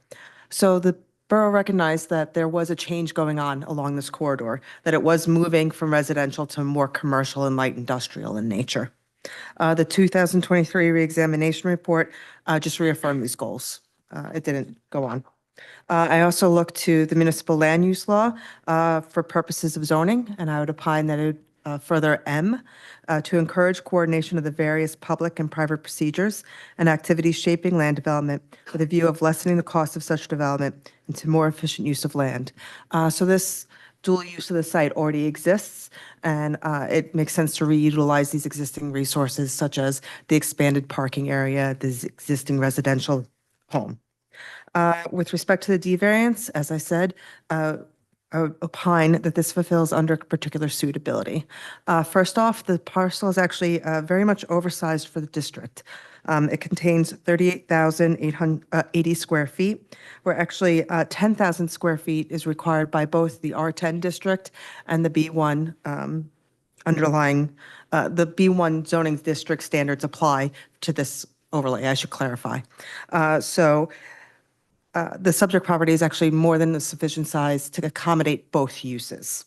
So the borough recognized that there was a change going on along this corridor, that it was moving from residential to more commercial and light industrial in nature. The 2023 reexamination report just reaffirmed these goals. It didn't go on. I also looked to the municipal land use law for purposes of zoning, and I would opine that it further M, to encourage coordination of the various public and private procedures and activities shaping land development with a view of lessening the cost of such development into more efficient use of land. So this dual use of the site already exists, and it makes sense to reutilize these existing resources such as the expanded parking area, the existing residential home. With respect to the D variance, as I said, I would opine that this fulfills under particular suitability. First off, the parcel is actually very much oversized for the district. It contains 38,880 square feet, where actually 10,000 square feet is required by both the R10 district and the B1 underlying, the B1 zoning district standards apply to this overlay, I should clarify. The subject property is actually more than the sufficient size to accommodate both uses.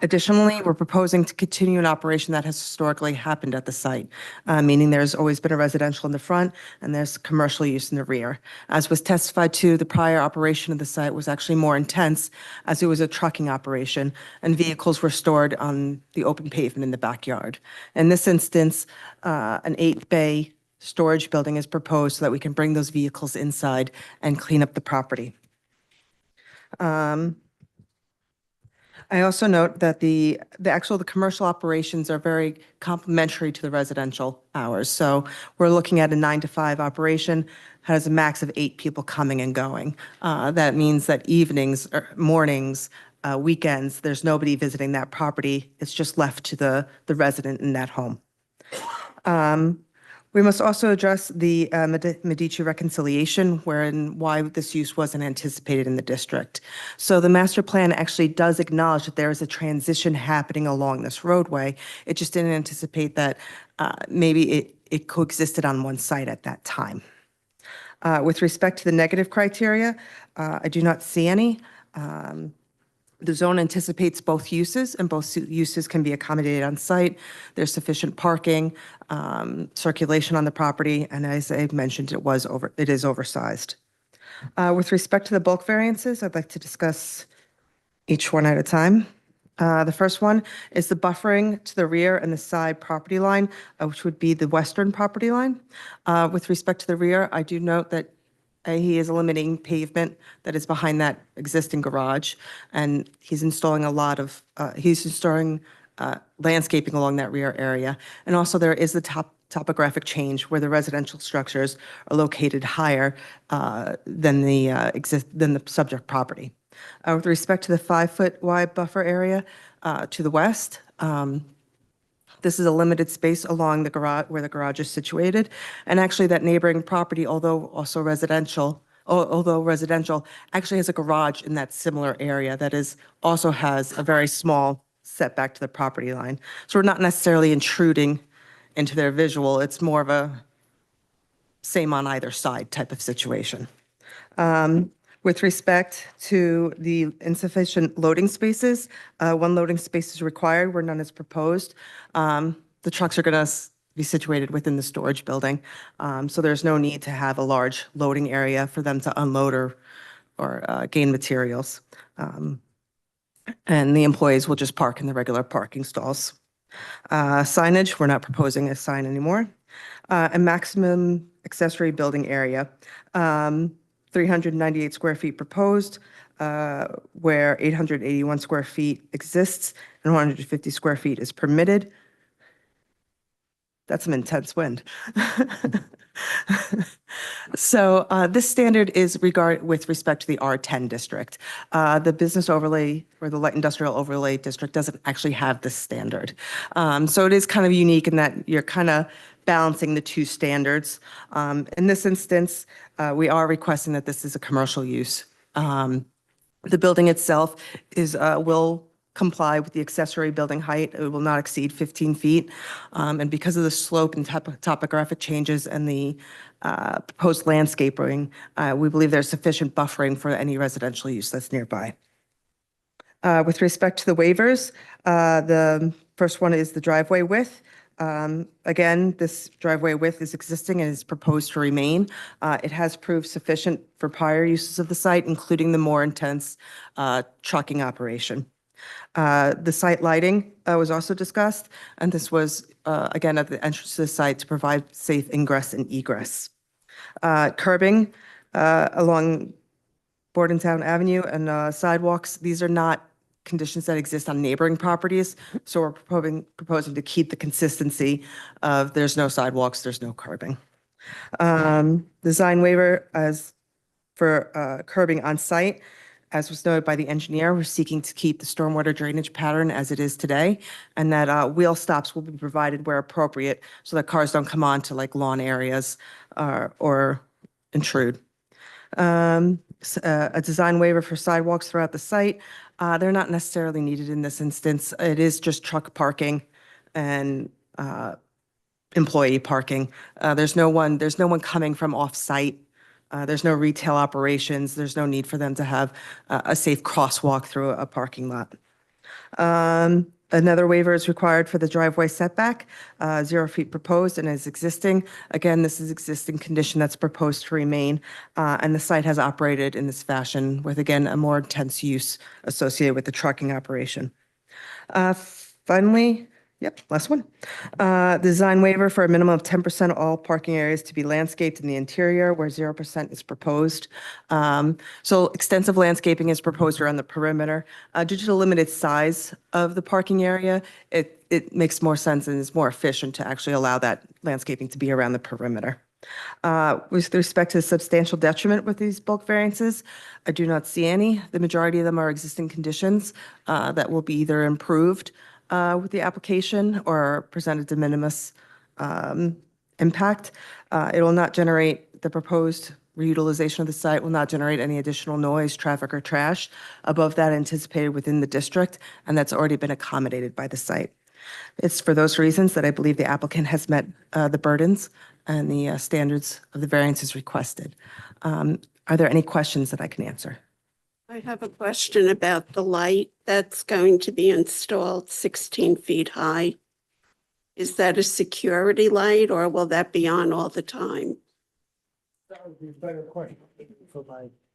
Additionally, we're proposing to continue an operation that has historically happened at the site, meaning there's always been a residential in the front and there's commercial use in the rear. As was testified to, the prior operation of the site was actually more intense as it was a trucking operation and vehicles were stored on the open pavement in the backyard. In this instance, an 8-bay storage building is proposed so that we can bring those vehicles inside and clean up the property. I also note that the commercial operations are very complementary to the residential hours. So we're looking at a 9 to 5 operation, has a max of 8 people coming and going. That means that evenings, or mornings, weekends, there's nobody visiting that property. It's just left to the resident in that home. We must also address the Medici reconciliation, wherein why this use wasn't anticipated in the district. So the master plan actually does acknowledge that there is a transition happening along this roadway. It just didn't anticipate that maybe it coexisted on one site at that time. With respect to the negative criteria, I do not see any. The zone anticipates both uses, and both uses can be accommodated on site. There's sufficient parking, circulation on the property, and as I mentioned, it is oversized. With respect to the bulk variances, I'd like to discuss each one at a time. The first one is the buffering to the rear and the side property line, which would be the western property line. With respect to the rear, I do note that he is eliminating pavement that is behind that existing garage, and he's installing landscaping along that rear area. And also there is the topographic change where the residential structures are located higher than the subject property. With respect to the 5-foot wide buffer area to the west, this is a limited space along the garage where the garage is situated. And actually that neighboring property, although residential, actually has a garage in that similar area that also has a very small setback to the property line. So we're not necessarily intruding into their visual. It's more of a same on either side type of situation. With respect to the insufficient loading spaces, 1 loading space is required where none is proposed. The trucks are going to be situated within the storage building, so there's no need to have a large loading area for them to unload or gain materials. And the employees will just park in the regular parking stalls. Signage, we're not proposing a sign anymore. A maximum accessory building area. 398 square feet proposed, where 881 square feet exists and 150 square feet is permitted. That's some intense wind. So this standard is with respect to the R10 district. The business overlay or the light industrial overlay district doesn't actually have this standard. So it is kind of unique in that you're kind of balancing the two standards. In this instance, we are requesting that this is a commercial use. The building itself will comply with the accessory building height. It will not exceed 15 feet. And because of the slope and topographic changes and the proposed landscaping, we believe there's sufficient buffering for any residential use that's nearby. With respect to the waivers, the first one is the driveway width. Again, this driveway width is existing and is proposed to remain. It has proved sufficient for prior uses of the site, including the more intense trucking operation. The site lighting was also discussed, and this was, again, at the entrance to the site to provide safe ingress and egress. Curbing along Bordentown Avenue and sidewalks, these are not conditions that exist on neighboring properties, so we're proposing to keep the consistency of there's no sidewalks, there's no curbing. Design waiver as for curbing on site, as was noted by the engineer, we're seeking to keep the stormwater drainage pattern as it is today, and that wheel stops will be provided where appropriate so that cars don't come on to like lawn areas or intrude. A design waiver for sidewalks throughout the site. They're not necessarily needed in this instance. It is just truck parking and employee parking. There's no one coming from off-site. There's no retail operations. There's no need for them to have a safe crosswalk through a parking lot. Another waiver is required for the driveway setback, 0 feet proposed and is existing. Again, this is existing condition that's proposed to remain, and the site has operated in this fashion with, again, a more intense use associated with the trucking operation. Finally, last one. Design waiver for a minimum of 10% of all parking areas to be landscaped in the interior where 0% is proposed. So extensive landscaping is proposed around the perimeter. Due to the limited size of the parking area, it makes more sense and is more efficient to actually allow that landscaping to be around the perimeter. With respect to substantial detriment with these bulk variances, I do not see any. The majority of them are existing conditions that will be either improved with the application or presented de minimis impact. It will not generate, the proposed reutilization of the site will not generate any additional noise, traffic, or trash above that anticipated within the district, and that's already been accommodated by the site. It's for those reasons that I believe the applicant has met the burdens and the standards of the variances requested. Are there any questions that I can answer? I have a question about the light that's going to be installed 16 feet high. Is that a security light or will that be on all the time? That would be a better question for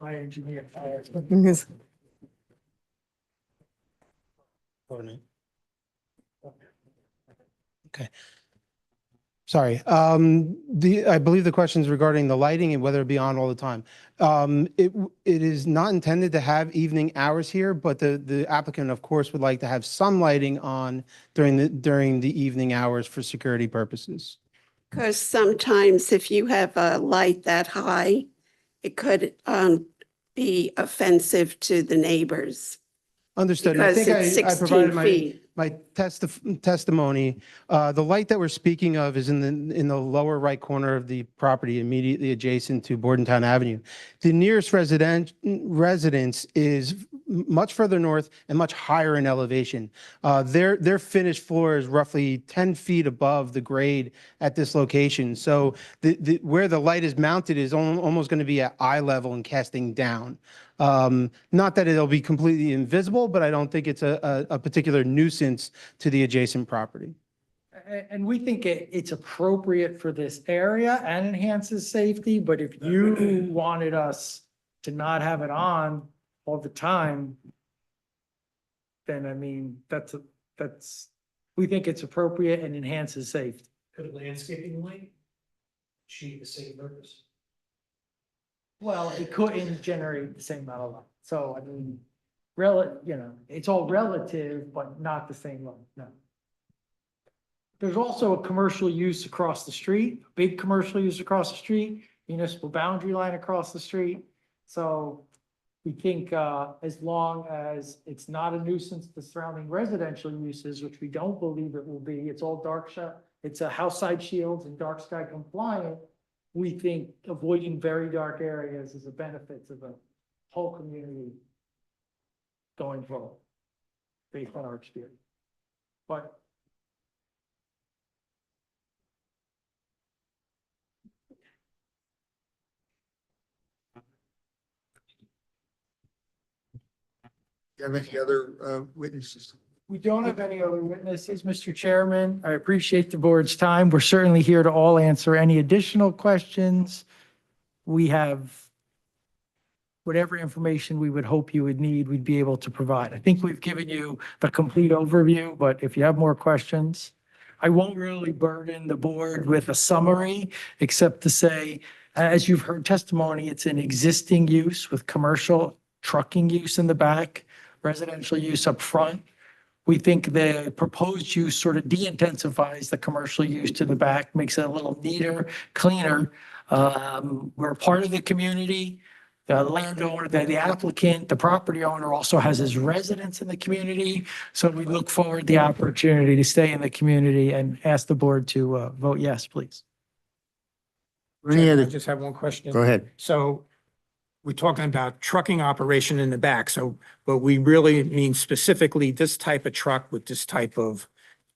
my engineer. Okay. Sorry. I believe the question is regarding the lighting and whether it be on all the time. It is not intended to have evening hours here, but the applicant, of course, would like to have some lighting on during the evening hours for security purposes. Because sometimes if you have a light that high, it could be offensive to the neighbors. Understood. I Because think it's I provided 16 feet. my testimony. The light that we're speaking of is in the lower right corner of the property immediately adjacent to Bordentown Avenue. The nearest residence is much further north and much higher in elevation. Their finished floor is roughly 10 feet above the grade at this location. So where the light is mounted is almost going to be at eye level and casting down. Not that it'll be completely invisible, but I don't think it's a particular nuisance to the adjacent property. And we think it's appropriate for this area and enhances safety, but if you wanted us to not have it on all the time, then I mean, we think it's appropriate and enhances safety. Could landscaping light achieve the same purpose? Well, it couldn't generate the same amount of light. So, I mean, it's all relative, but not the same light, no. There's also a commercial use across the street, a big commercial use across the street, municipal boundary line across the street. So we think as long as it's not a nuisance to surrounding residential uses, which we don't believe it will be, it's all it's a house side shields and dark sky compliant. We think avoiding very dark areas is a benefit to the whole community going forward, based on our experience. But Do you have any other witnesses? we don't have any other witnesses, Mr. Chairman. I appreciate the board's time. We're certainly here to all answer any additional questions. We have whatever information we would hope you would need, we'd be able to provide. I think we've given you the complete overview, but if you have more questions, I won't really burden the board with a summary, except to say, as you've heard testimony, it's an existing use with commercial trucking use in the back, residential use up front. We think the proposed use sort of de-intensifies the commercial use to the back, makes it a little neater, cleaner. We're part of the community. The landowner, the applicant, the property owner also has his residence in the community. So we look forward to the opportunity to stay in the community and ask the board to vote yes, please. Any I other, just have one question. go ahead. So we're talking about trucking operation in the back, but we really mean specifically this type of truck with this type of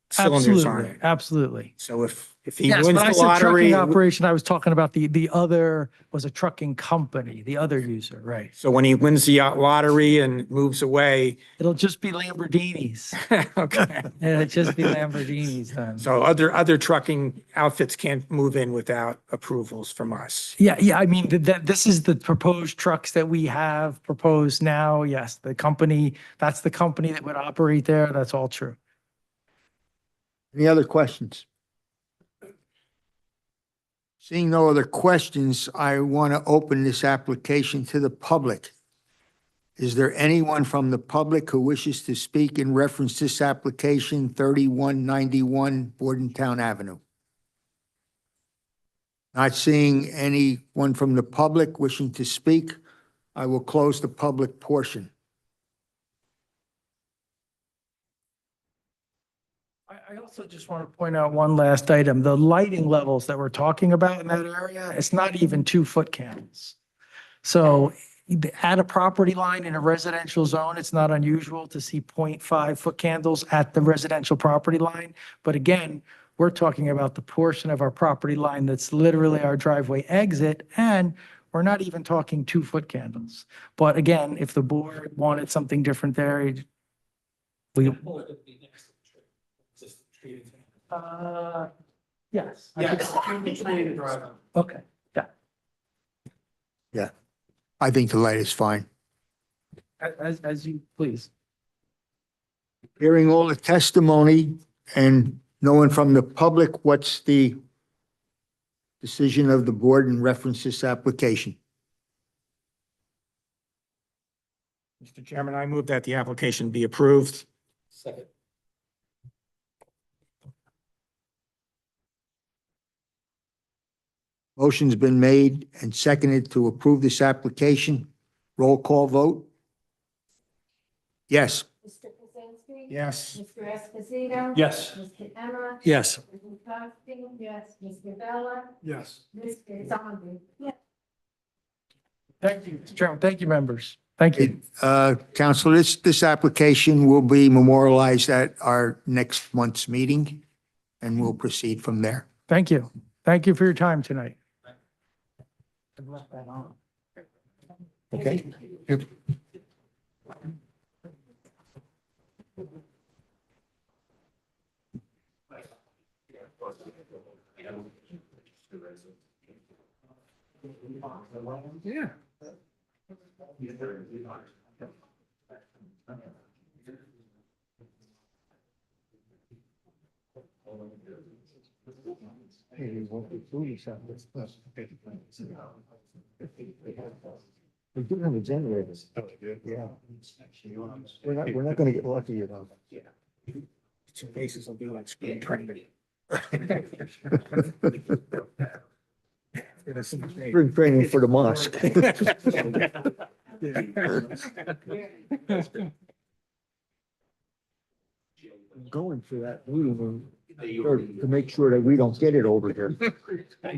cylinders on Absolutely, it. absolutely. So if he Yes, wins when I the said lottery, trucking operation, I was talking about the other, was a trucking company, the other user, right? so when he wins the lottery and moves away, It'll just be Lamborghinis. okay. It'll just be Lamborghinis then. So other trucking outfits can't move in without approvals from us. Yeah, I mean, this is the proposed trucks that we have proposed now. Yes, the company, that's the company that would operate there. That's all true. Any other questions? Seeing no other questions, I want to open this application to the public. Is there anyone from the public who wishes to speak in reference to this application, 3191 Bordentown Avenue? Not seeing anyone from the public wishing to speak, I will close the public portion. I also just want to point out one last item. The lighting levels that we're talking about in that area, it's not even 2-foot candles. So at a property line in a residential zone, it's not unusual to see 0.5-foot candles at the residential property line. But again, we're talking about the portion of our property line that's literally our driveway exit, and we're not even talking 2-foot candles. But again, if the board wanted something different there, we, yes. Okay, yeah, Yeah, I think the light is fine. as you please. Hearing all the testimony and no one from the public, what's the decision of the board in reference to this application? Mr. Chairman, I move that the application be approved. Second. Motion's been made and seconded to approve this application. Roll call vote? Yes. Mr. Kaczynski? Yes. Mr. Esposito? Yes. Mr. Emma? Yes. Mrs. Constantine? Yes. Mr. Bella? Yes. Mr. Zandi? Yes. Thank you, Mr. Chairman. Thank you, members. Thank you. Counselor, this application will be memorialized at our next month's meeting, and we'll proceed from there. Thank you. Thank you for your time tonight. Okay. Yeah. We do have a generator. Yeah. We're not gonna get lucky enough. Two faces will be like spring training. Spring training for the mosque. I'm going for that meeting to make sure that we don't get it over here.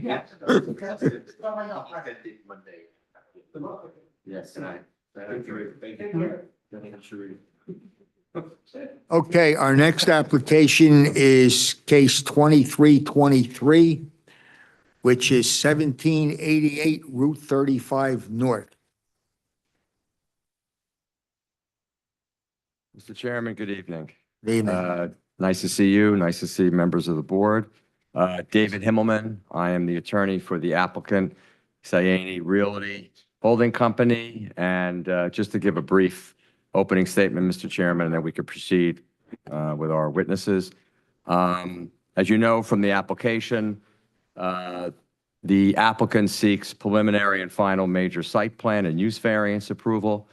Yes. Okay, our next application is case 2323, which is 1788 Route 35 North. Mr. Chairman, good evening. Good evening. Nice to see you. Nice to see members of the board. David Himmelman. I am the attorney for the applicant, Sayani Realty Holding Company. And just to give a brief opening statement, Mr. Chairman, and then we could proceed with our witnesses. As you know from the application, the applicant seeks preliminary and final major site plan and use variance approval.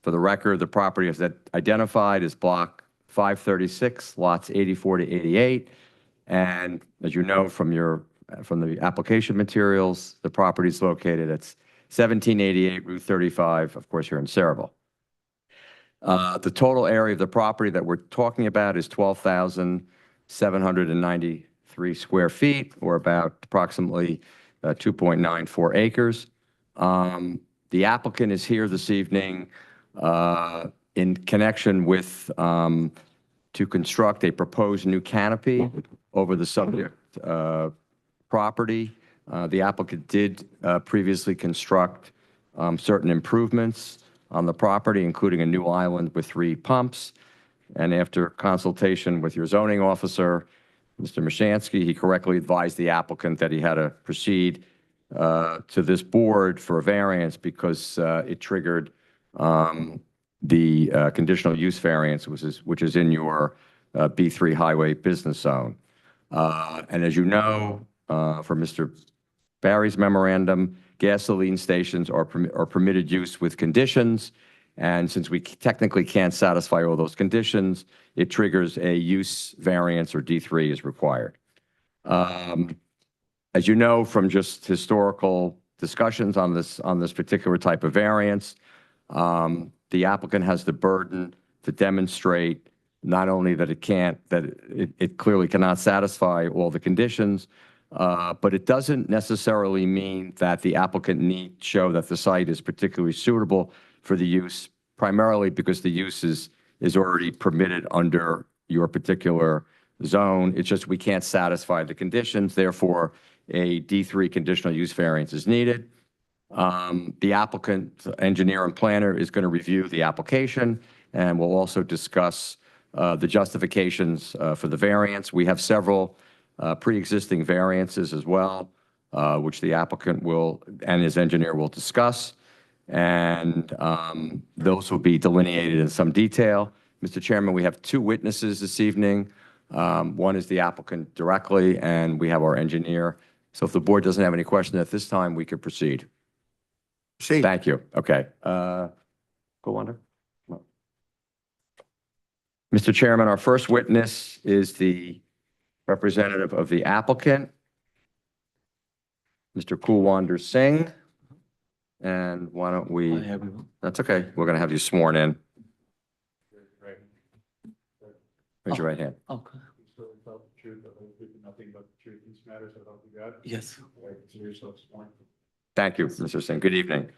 For the record, the property is identified as Block 536, lots 84 to 88. And as you know from the application materials, the property is located at 1788 Route 35, of course, here in Saraville. The total area of the property that we're talking about is 12,793 square feet, or about approximately 2.94 acres. The applicant is here this evening in connection with to construct a proposed new canopy over the subject property. The applicant did previously construct certain improvements on the property, including a new island with 3 pumps. And after consultation with your zoning officer, Mr. Mashansky, he correctly advised the applicant that he had to proceed to this board for a variance because it triggered the conditional use variance, which is in your B3 highway business zone. And as you know, from Mr. Barry's memorandum, gasoline stations are permitted use with conditions. And since we technically can't satisfy all those conditions, it triggers a use variance, or D3 is required. As you know from just historical discussions on this particular type of variance, the applicant has the burden to demonstrate not only that it clearly cannot satisfy all the conditions, but it doesn't necessarily mean that the applicant need show that the site is particularly suitable for the use, primarily because the use is already permitted under your particular zone. It's just we can't satisfy the conditions, therefore a D3 conditional use variance is needed. The applicant, engineer, and planner is going to review the application, and we'll also discuss the justifications for the variance. We have several pre-existing variances as well, which the applicant and his engineer will discuss, and those will be delineated in some detail. Mr. Chairman, we have 2 witnesses this evening. One is the applicant directly, and we have our engineer. So if the board doesn't have any questions at this time, we could proceed. Thank you. Okay. Go under. Mr. Chairman, our first witness is the representative of the applicant, Mr. Kulwander Singh. And why don't we, that's okay. We're going to have you sworn in. Raise your right hand. Okay. Nothing but the truth in this matter, so help you God. Yes. Consider yourself sworn. Thank you, Mr. Singh. Good evening.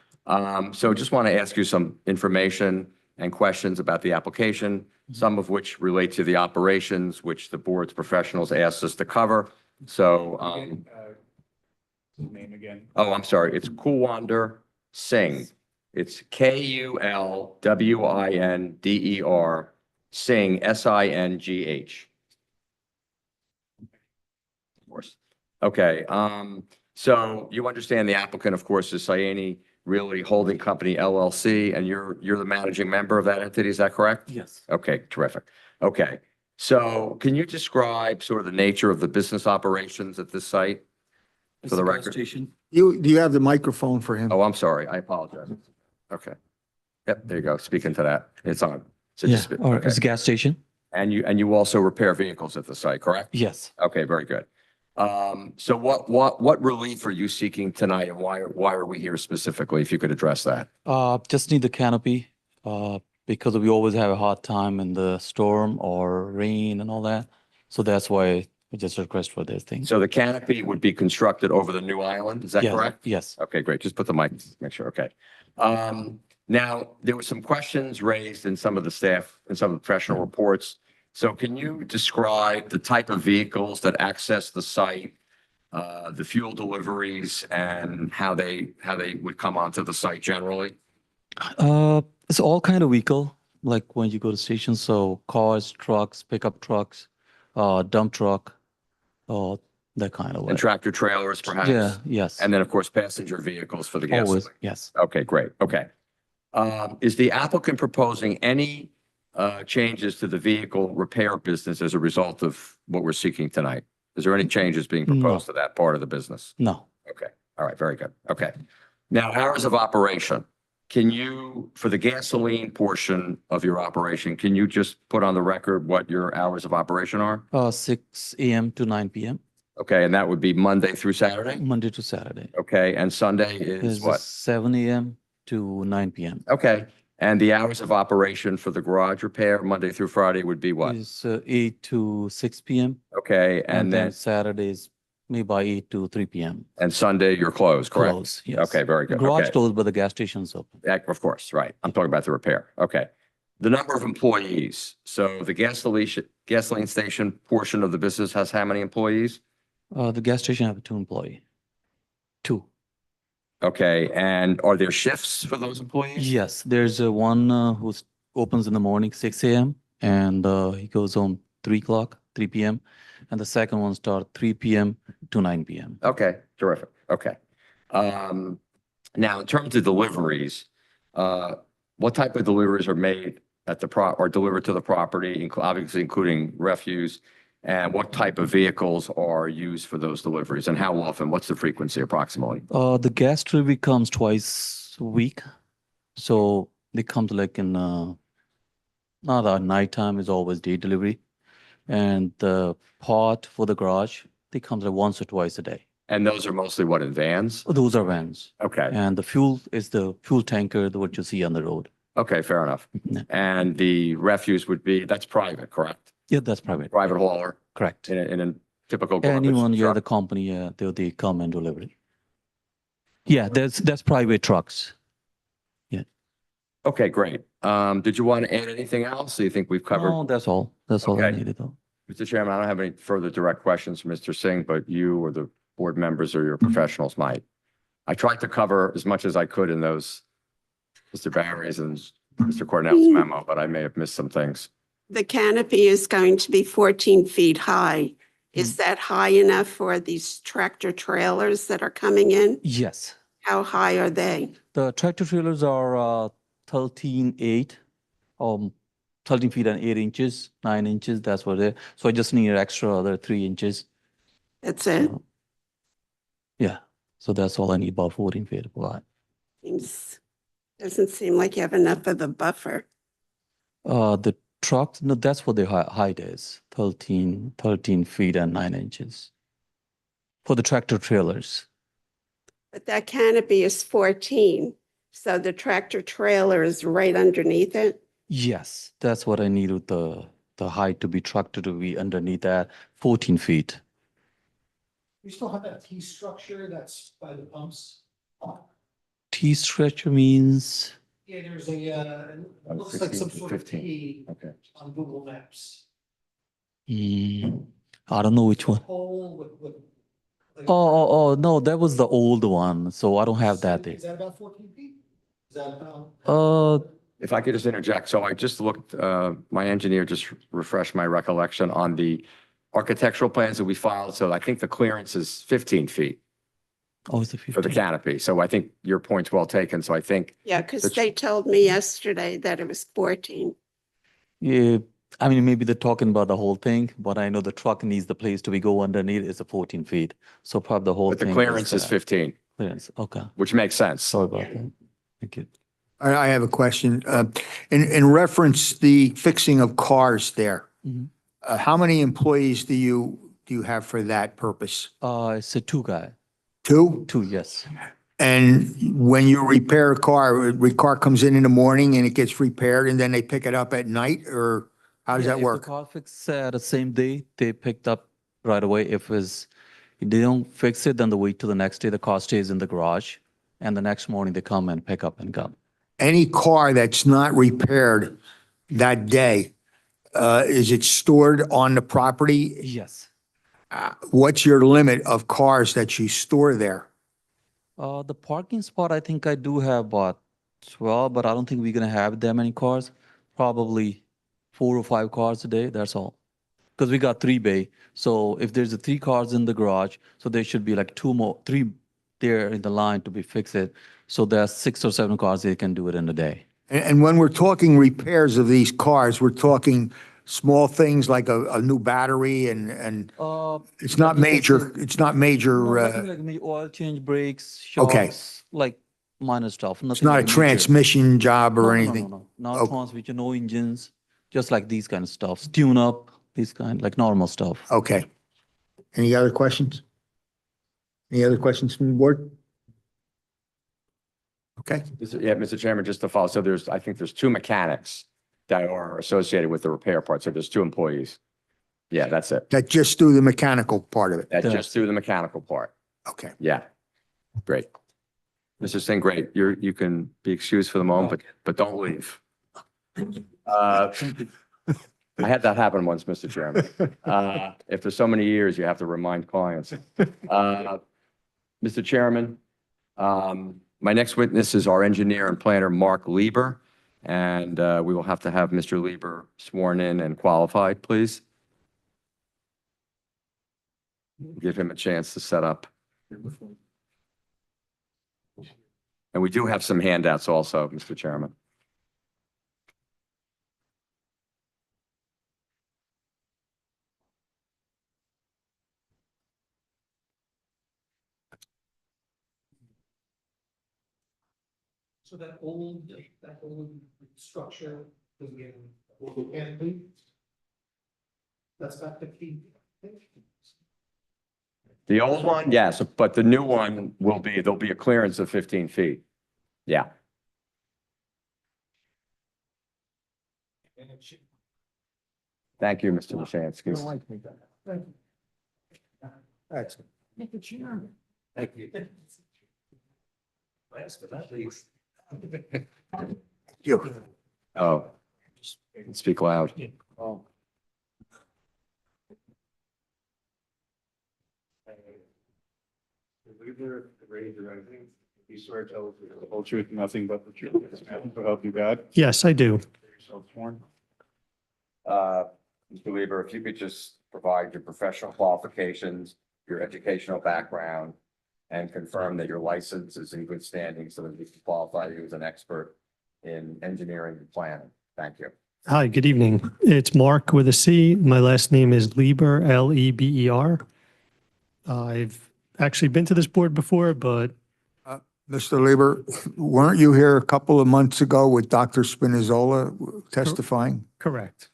So just want to ask you some information and questions about the application, some of which relate to the operations, which the board's professionals asked us to cover. So, Name again. oh, I'm sorry. It's Kulwander Singh. It's Kulwinder Singh, S-I-N-G-H. Of course. Okay. So you understand the applicant, of course, is Sayani Realty Holding Company, LLC, and you're the managing member of that entity. Is that correct? Yes. Okay, terrific. Okay. So can you describe sort of the nature of the business operations at this site? For the record. Station. Do you have the microphone for him? Oh, I'm sorry. I apologize. Okay. Yep, there you go. Speaking to that. It's on. So Yeah, just- all right, okay. it's a gas station? And you also repair vehicles at the site, correct? Yes. Okay, very good. So what relief are you seeking tonight, and why are we here specifically, if you could address that? Just need the canopy, because we always have a hard time in the storm or rain and all that. So that's why we just request for this thing. So the canopy would be constructed over the new island, is that Yes, correct? Yes. Okay, great. Just put the mic, make sure, okay. Now, there were some questions raised in some of the staff, in some of the professional reports. So can you describe the type of vehicles that access the site, the fuel deliveries, and how they would come onto the site generally? It's all kind of vehicle, like when you go to stations, so cars, trucks, pickup trucks, dump truck, that kind of way. And tractor trailers perhaps? Yeah, yes. And then, of course, passenger vehicles for the Always, gasoline. yes. Okay, great. Okay. Is the applicant proposing any changes to the vehicle repair business as a result of what we're seeking tonight? Is there any changes being proposed to that part of the business? No. Okay, all right, very good. Okay. Now, hours of operation. Can you, for the gasoline portion of your operation, can you just put on the record what your hours of operation are? 6 a.m. to 9 p.m., Okay, and that would be Monday through Saturday? Monday to Saturday. Okay, and Sunday is Is what? 7 a.m. to 9 p.m. Okay, and the hours of operation for the garage repair, Monday through Friday would be what? Is 8 to 6 p.m. Okay, And and then then, Saturdays, maybe by 8 to 3 p.m. and Sunday you're closed, correct? Close, yes. Okay, very good. Garage Okay. closed, but the gas station's open. Yeah, of course, right. I'm talking about the repair. Okay. The number of employees. So the gasoline station portion of the business has how many employees? The gas station have 2 employee. 2. Okay, and are there shifts for those employees? Yes, there's one who opens in the morning, 6 a.m. and he goes home 3 p.m. And the second one starts 3 p.m. to 9 p.m. Okay, terrific. Okay. Now, in terms of deliveries, what type of deliveries are made at the or delivered to the property, obviously including refuse? And what type of vehicles are used for those deliveries and how often? What's the frequency approximately? The gas delivery comes twice a week. So they come like in, not at nighttime, it's always day delivery. And the part for the garage, they come like once or twice a day. And those are mostly what, in vans? Those are vans. Okay, And the fuel is the fuel tanker, what you see on the road. okay, fair enough. Yeah. And the refuse would be, that's private, correct? Yeah, that's private. Private hauler Correct. in a typical garbage Anyone, yeah, truck? the company, yeah, they come and deliver it. Yeah, that's private trucks. Okay, great. Did you want to add anything else? Do you think we've covered? No, that's all. That's all I Okay. needed though. Mr. Chairman, I don't have any further direct questions for Mr. Singh, but you or the board members or your professionals might. I tried to cover as much as I could in those Mr. Barry's and Mr. Cornell's memo, but I may have missed some things. The canopy is going to be 14 feet high. Is that high enough for these tractor trailers that are coming in? Yes. How high are they? The tractor trailers are 13.8, 13 feet and 8 inches, 9 inches, that's what they, so I just need an extra other 3 inches. That's it. Yeah, so that's all I need, about 14 feet wide. Doesn't seem like you have enough of a buffer. The truck, no, that's what the height is, 13 feet and 9 inches. For the tractor trailers. But that canopy is 14, so the tractor trailer is right underneath it? Yes, that's what I need with the height to be tractor to be underneath that 14 feet. We still have that T structure that's by the pumps. T-stretcher means, Yeah, there's a, it looks like some sort of 15. T Okay. on Google Maps. I don't know which one. Pole with. like- Oh, no, that was the old one, so I don't have that there. Is that about 14 feet? Is that about? If I could just interject, so I just looked, my engineer just refreshed my recollection on the architectural plans that we filed. So I think the clearance is 15 feet Oh, it's a for the 15. canopy. So I think your point's well taken. So I think, Yeah, because That's- they told me yesterday that it was 14. Yeah, I mean, maybe they're talking about the whole thing, but I know the truck needs the place to be go underneath is a 14 feet. So probably the whole but thing. the clearance is 15, Clearance, okay. which makes sense. Sorry about that. Thank you. I have a question. In reference the fixing of cars there, Mhm. how many employees do you have for that purpose? It's a 2 guy. 2? 2, yes. And when you repair a car, car comes in the morning and it gets repaired and then they pick it up at night, or how does Yeah, that if work? the car fixed at the same day, they picked up right away. If they don't fix it, then they wait till the next day. The car stays in the garage, and the next morning they come and pick up and go. Any car that's not repaired that day, is it stored on the property? Yes. What's your limit of cars that you store there? The parking spot, I think I do have about 12, but I don't think we're gonna have that many cars. Probably 4 or 5 cars a day. That's all. because we got 3 bay. So if there's a 3 cars in the garage, so there should be like 3 there in the line to be fixed. So there's 6 or 7 cars, they can do it in a day. And when we're talking repairs of these cars, we're talking small things like a new battery and it's not major, Nothing like the oil change, brakes, Okay. shocks, like minor stuff. it's not a transmission job or anything. No. Not Oh. transmission, no engines, just like these kind of stuff. Tune up, these kind, like normal stuff. Okay. Any other questions? Any other questions from the board? Okay. Yeah, Mr. Chairman, just to follow, so I think there's 2 mechanics that are associated with the repair part, so there's 2 employees. Yeah, that's it. That just do the mechanical part of it. That just do the mechanical part. Okay. Yeah, great. Mr. Singh, great. You can be excused for the moment, but don't leave. I had that happen once, Mr. Chairman. After so many years, you have to remind clients. Mr. Chairman, my next witness is our engineer and planner, Mark Lieber, and we will have to have Mr. Lieber sworn in and qualified, please. Give him a chance to set up. And we do have some handouts also, Mr. Chairman. So that old structure, that's got 15. The old one, yes, but the new one there'll be a clearance of 15 feet. Yeah. Thank you, Mr. Mashansky. Thank you. That's Mr. Chairman. Thank you. Last but not least. you. Oh, speak loud. Leader, the Ranger, I think, you swear to tell us the whole truth, and nothing but the truth. So help you God. Yes, I do. Yourself sworn. Mr. Lieber, if you could just provide your professional qualifications, your educational background, and confirm that your license is in good standing so that we can qualify you as an expert in engineering and planning. Thank you. Hi, good evening. It's Mark with a C. My last name is Lieber, Leber. I've actually been to this board before, but Mr. Lieber, weren't you here a couple of months ago with Dr. Spinizzola testifying? correct.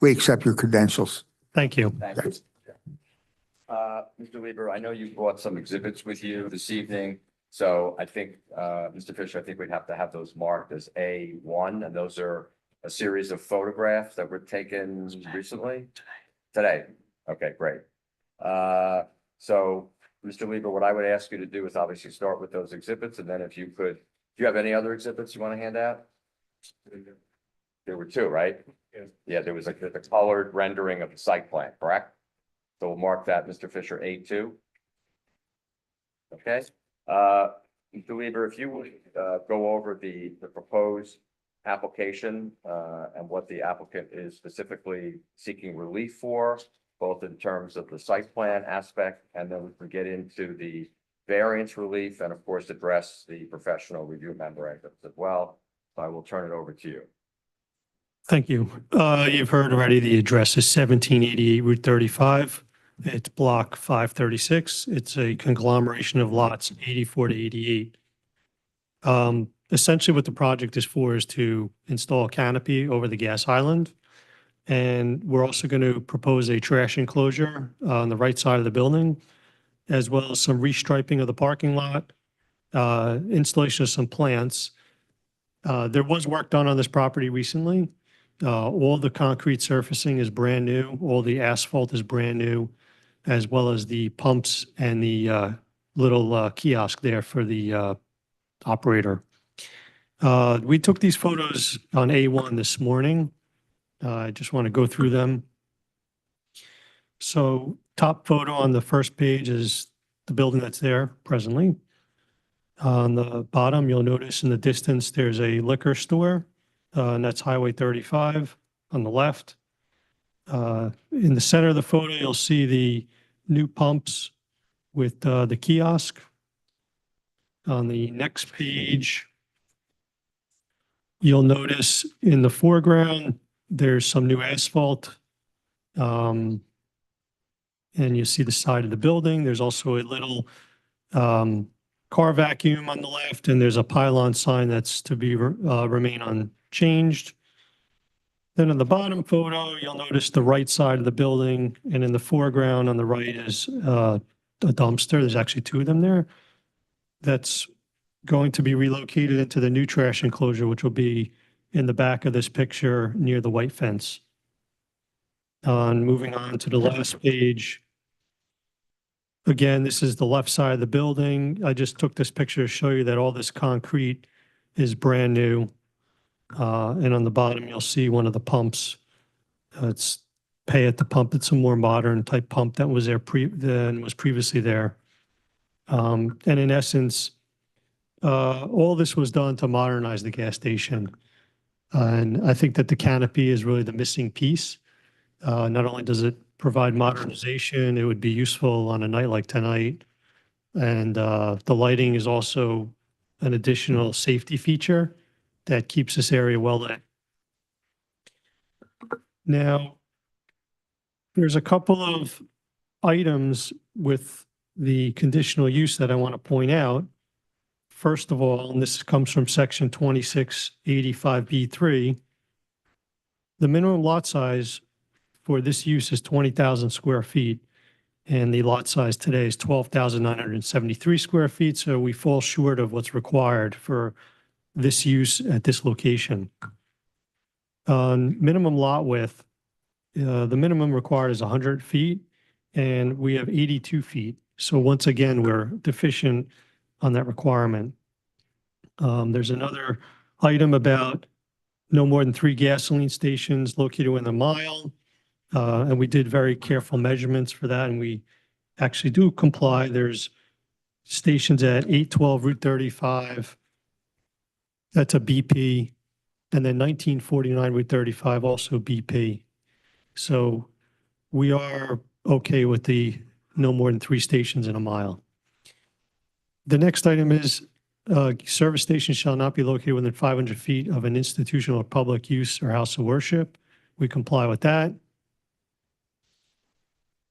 We accept your credentials. Thank you. Thank you. Mr. Lieber, I know you brought some exhibits with you this evening. So I think, Mr. Fisher, I think we'd have to have those marked as A1, and those are a series of photographs that were taken recently? Today. Okay, great. So, Mr. Lieber, what I would ask you to do is obviously start with those exhibits, and then if you could, do you have any other exhibits you want to hand out? There were 2, right? Yeah. Yeah, there was like the colored rendering of the site plan, correct? So we'll mark that, Mr. Fisher, A2. Okay, Mr. Lieber, if you would go over the proposed application and what the applicant is specifically seeking relief for, both in terms of the site plan aspect, and then we can get into the variance relief and of course address the professional review memorandums as well. So I will turn it over to you. Thank you. You've heard already, the address is 1788 Route 35. It's block 536. It's a conglomeration of lots 84 to 88. Essentially what the project is for is to install a canopy over the gas island. And we're also going to propose a trash enclosure on the right side of the building, as well as some restriping of the parking lot, installation of some plants. There was work done on this property recently. All the concrete surfacing is brand new. All the asphalt is brand new, as well as the pumps and the little kiosk there for the operator. We took these photos on A1 this morning. I just want to go through them. So top photo on the first page is the building that's there presently. On the bottom, you'll notice in the distance, there's a liquor store, and that's Highway 35 on the left. In the center of the photo, you'll see the new pumps with the kiosk. On the next page, you'll notice in the foreground, there's some new asphalt. And you see the side of the building. There's also a little car vacuum on the left, and there's a pylon sign that's to be remain unchanged. Then on the bottom photo, you'll notice the right side of the building, and in the foreground on the right is a dumpster. There's actually two of them there. That's going to be relocated into the new trash enclosure, which will be in the back of this picture near the white fence. Moving on to the last page. Again, this is the left side of the building. I just took this picture to show you that all this concrete is brand new. And on the bottom, you'll see one of the pumps. It's pay at the pump. It's a more modern type pump that was there than was previously there. And in essence, all this was done to modernize the gas station. And I think that the canopy is really the missing piece. Not only does it provide modernization, it would be useful on a night like tonight. And the lighting is also an additional safety feature that keeps this area well lit. Now, there's a couple of items with the conditional use that I want to point out. First of all, and this comes from section 2685B3, the minimum lot size for this use is 20,000 square feet, and the lot size today is 12,973 square feet, so we fall short of what's required for this use at this location. On minimum lot width, the minimum required is 100 feet, and we have 82 feet. So once again, we're deficient on that requirement. There's another item about no more than 3 gasoline stations located within a mile. And we did very careful measurements for that, and we actually do comply. There's stations at 812 Route 35. That's a BP. And then 1949 Route 35, also BP. So we are okay with the no more than 3 stations in a mile. The next item is service stations shall not be located within 500 feet of an institutional or public use or house of worship. We comply with that.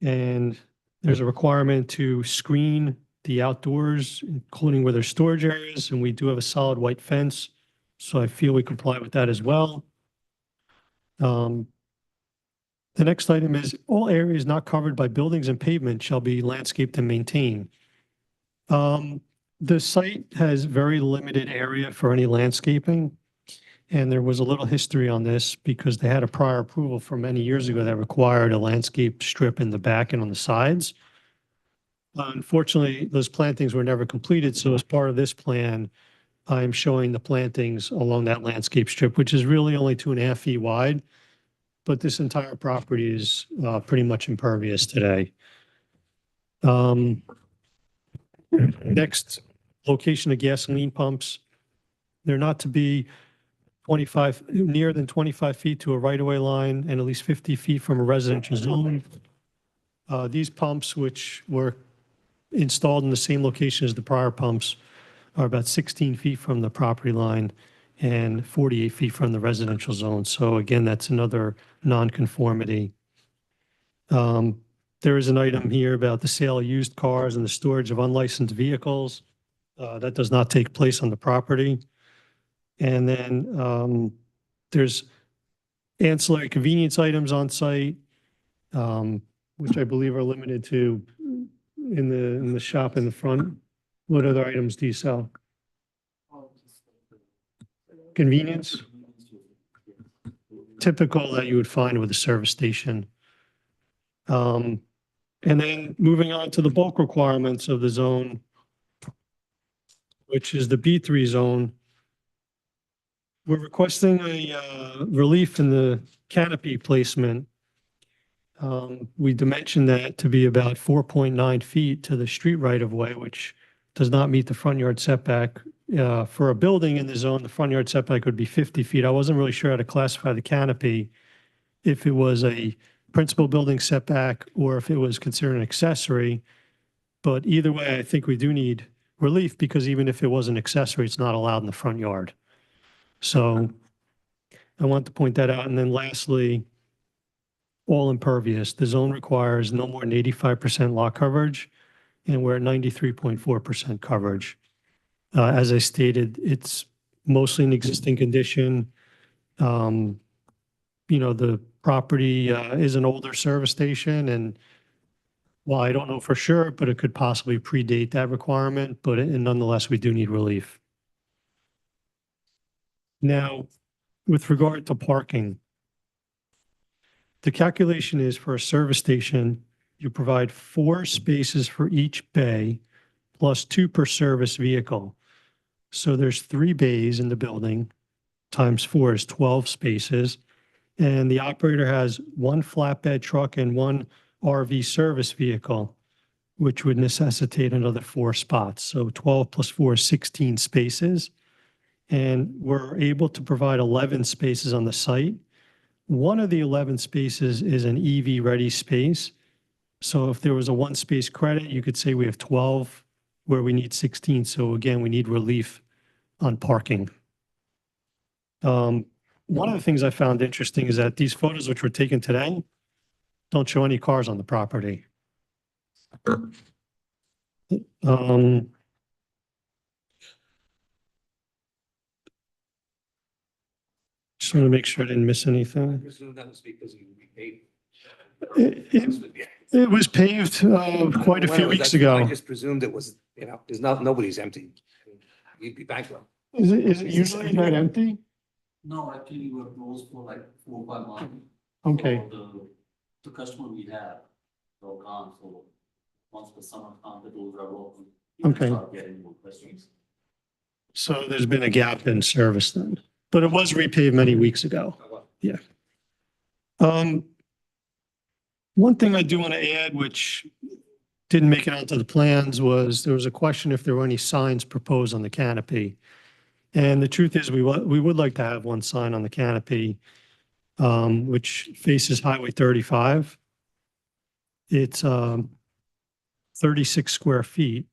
And there's a requirement to screen the outdoors, including where there's storage areas, and we do have a solid white fence, so I feel we comply with that as well. The next item is all areas not covered by buildings and pavement shall be landscaped and maintained. The site has very limited area for any landscaping, and there was a little history on this because they had a prior approval from many years ago that required a landscape strip in the back and on the sides. Unfortunately, those plantings were never completed, so as part of this plan, I'm showing the plantings along that landscape strip, which is really only 2.5 feet wide, but this entire property is pretty much impervious today. Next, location of gasoline pumps. They're not to be nearer than 25 feet to a right-of-way line and at least 50 feet from a residential zone. These pumps, which were installed in the same location as the prior pumps, are about 16 feet from the property line and 48 feet from the residential zone. So again, that's another nonconformity. There is an item here about the sale of used cars and the storage of unlicensed vehicles. That does not take place on the property. And then there's ancillary convenience items on site, which I believe are limited to in the shop in the front. What other items do you sell? Convenience? Typical that you would find with a service station. And then moving on to the bulk requirements of the zone, which is the B3 zone. We're requesting a relief in the canopy placement. We dimensioned that to be about 4.9 feet to the street right-of-way, which does not meet the front yard setback. For a building in the zone, the front yard setback would be 50 feet. I wasn't really sure how to classify the canopy, if it was a principal building setback or if it was considered an accessory. But either way, I think we do need relief because even if it was an accessory, it's not allowed in the front yard. So I want to point that out. And then lastly, all impervious. The zone requires no more than 85% lot coverage, and we're at 93.4% coverage. As I stated, it's mostly an existing condition. The property is an older service station, and while I don't know for sure, but it could possibly predate that requirement, but nonetheless, we do need relief. Now, with regard to parking, the calculation is for a service station, you provide 4 spaces for each bay plus 2 per service vehicle. So there's 3 bays in the building, times 4 is 12 spaces. And the operator has 1 flatbed truck and 1 RV service vehicle, which would necessitate another 4 spots. So 12 plus 4 is 16 spaces. And we're able to provide 11 spaces on the site. One of the 11 spaces is an EV-ready space. So if there was a 1 space credit, you could say we have 12 where we need 16. So again, we need relief on parking. One of the things I found interesting is that these photos which were taken today don't show any cars on the property. Just want to make sure I didn't miss anything. presume that was because you repaid. It was paved quite a few weeks ago. I just presumed it was, nobody's empty. You'd be bankrupt. Is it usually that empty? No, actually, we're closed for like 4 or 5 months. Okay. So the customer we have, they'll come, so once the summer comes, the doors are open. we Okay. start getting more questions. So there's been a gap in service then, but it was repaved many weeks ago. Yeah. One thing I do want to add, which didn't make it onto the plans, was there was a question if there were any signs proposed on the canopy. And the truth is, we would like to have 1 sign on the canopy, which faces Highway 35. It's 36 square feet.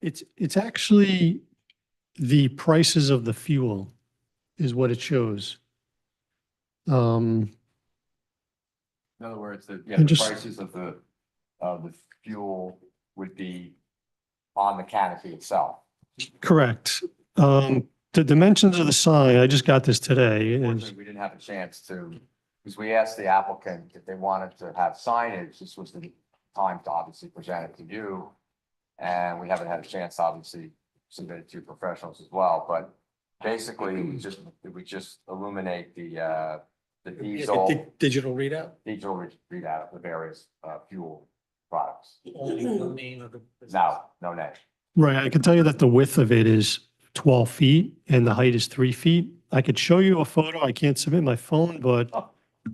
It's actually the prices of the fuel is what it shows. In other words, the prices of the fuel would be on the canopy itself. Correct. The dimensions of the sign, I just got this today, is, Unfortunately, we didn't have a chance to, because we asked the applicant if they wanted to have signage, this was the time to obviously present it to you. And we haven't had a chance, obviously, submit it to professionals as well, but basically, we just illuminate the diesel. Digital readout? Digital readout of the various fuel products. Only the name of the. No name. right, I can tell you that the width of it is 12 feet and the height is 3 feet. I could show you a photo. I can't submit my phone, but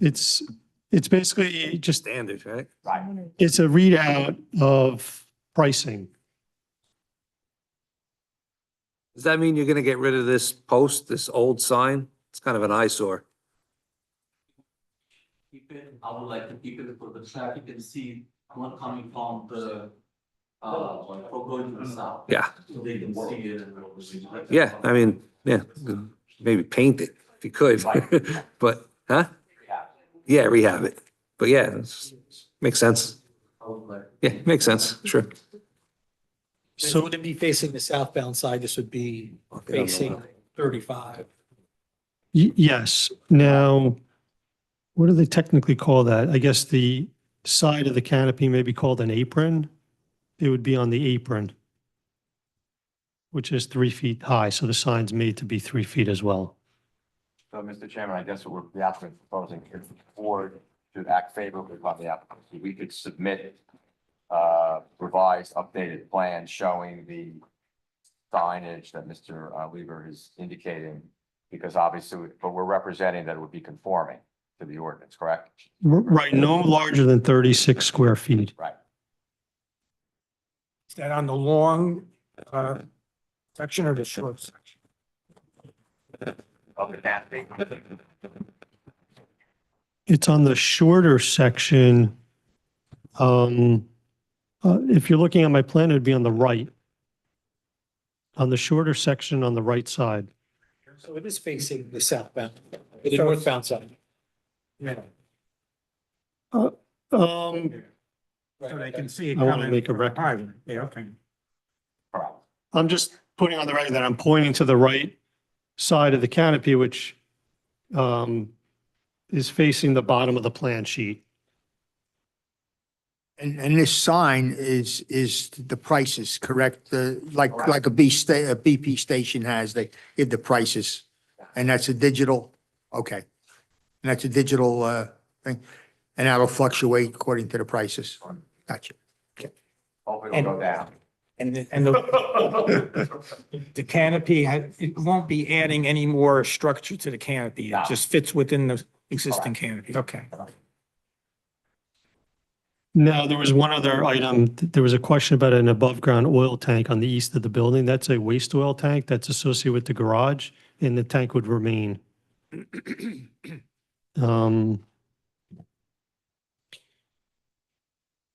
it's basically just, Standard, right? Right. it's a readout of pricing. Does that mean you're gonna get rid of this post, this old sign? It's kind of an eyesore. Keep it, I would like to keep it for the traffic and see one coming from the, for going to the south. Yeah. So they can see it and. Yeah, I mean, yeah, maybe paint it if you could, but, huh? Yeah, rehab it. But yeah, makes sense. Yeah, makes sense, sure. So would it be facing the southbound side? This would be facing 35. Yes. Now, what do they technically call that? I guess the side of the canopy may be called an apron. It would be on the apron, which is 3 feet high. So the sign's made to be 3 feet as well. So, Mr. Chairman, I guess what the applicant proposing is the board should act favorably upon the applicant. So we could submit revised, updated plan showing the signage that Mr. Weaver is indicating, because obviously, but we're representing that it would be conforming to the ordinance, correct? Right, no larger than 36 square feet. Right. Is that on the long, section or the short section? It's on the shorter section. If you're looking at my plan, it'd be on the right. On the shorter section on the right side. So it is facing the southbound, the northbound side. Yeah. Um, So they can see it I wanna coming make a from record. behind them. Yeah, okay. I'm just putting on the record that I'm pointing to the right side of the canopy, which is facing the bottom of the plan sheet. And this sign is the prices, correct? Like a BP station has, they give the prices. And that's a digital, okay. And that's a digital thing. And that'll fluctuate according to the prices. Gotcha. Hopefully it'll go down. And the canopy, it won't be adding any more structure to the canopy. It just fits within the existing canopy. Okay. Now, there was one other item. There was a question about an above-ground oil tank on the east of the building. That's a waste oil tank that's associated with the garage, and the tank would remain.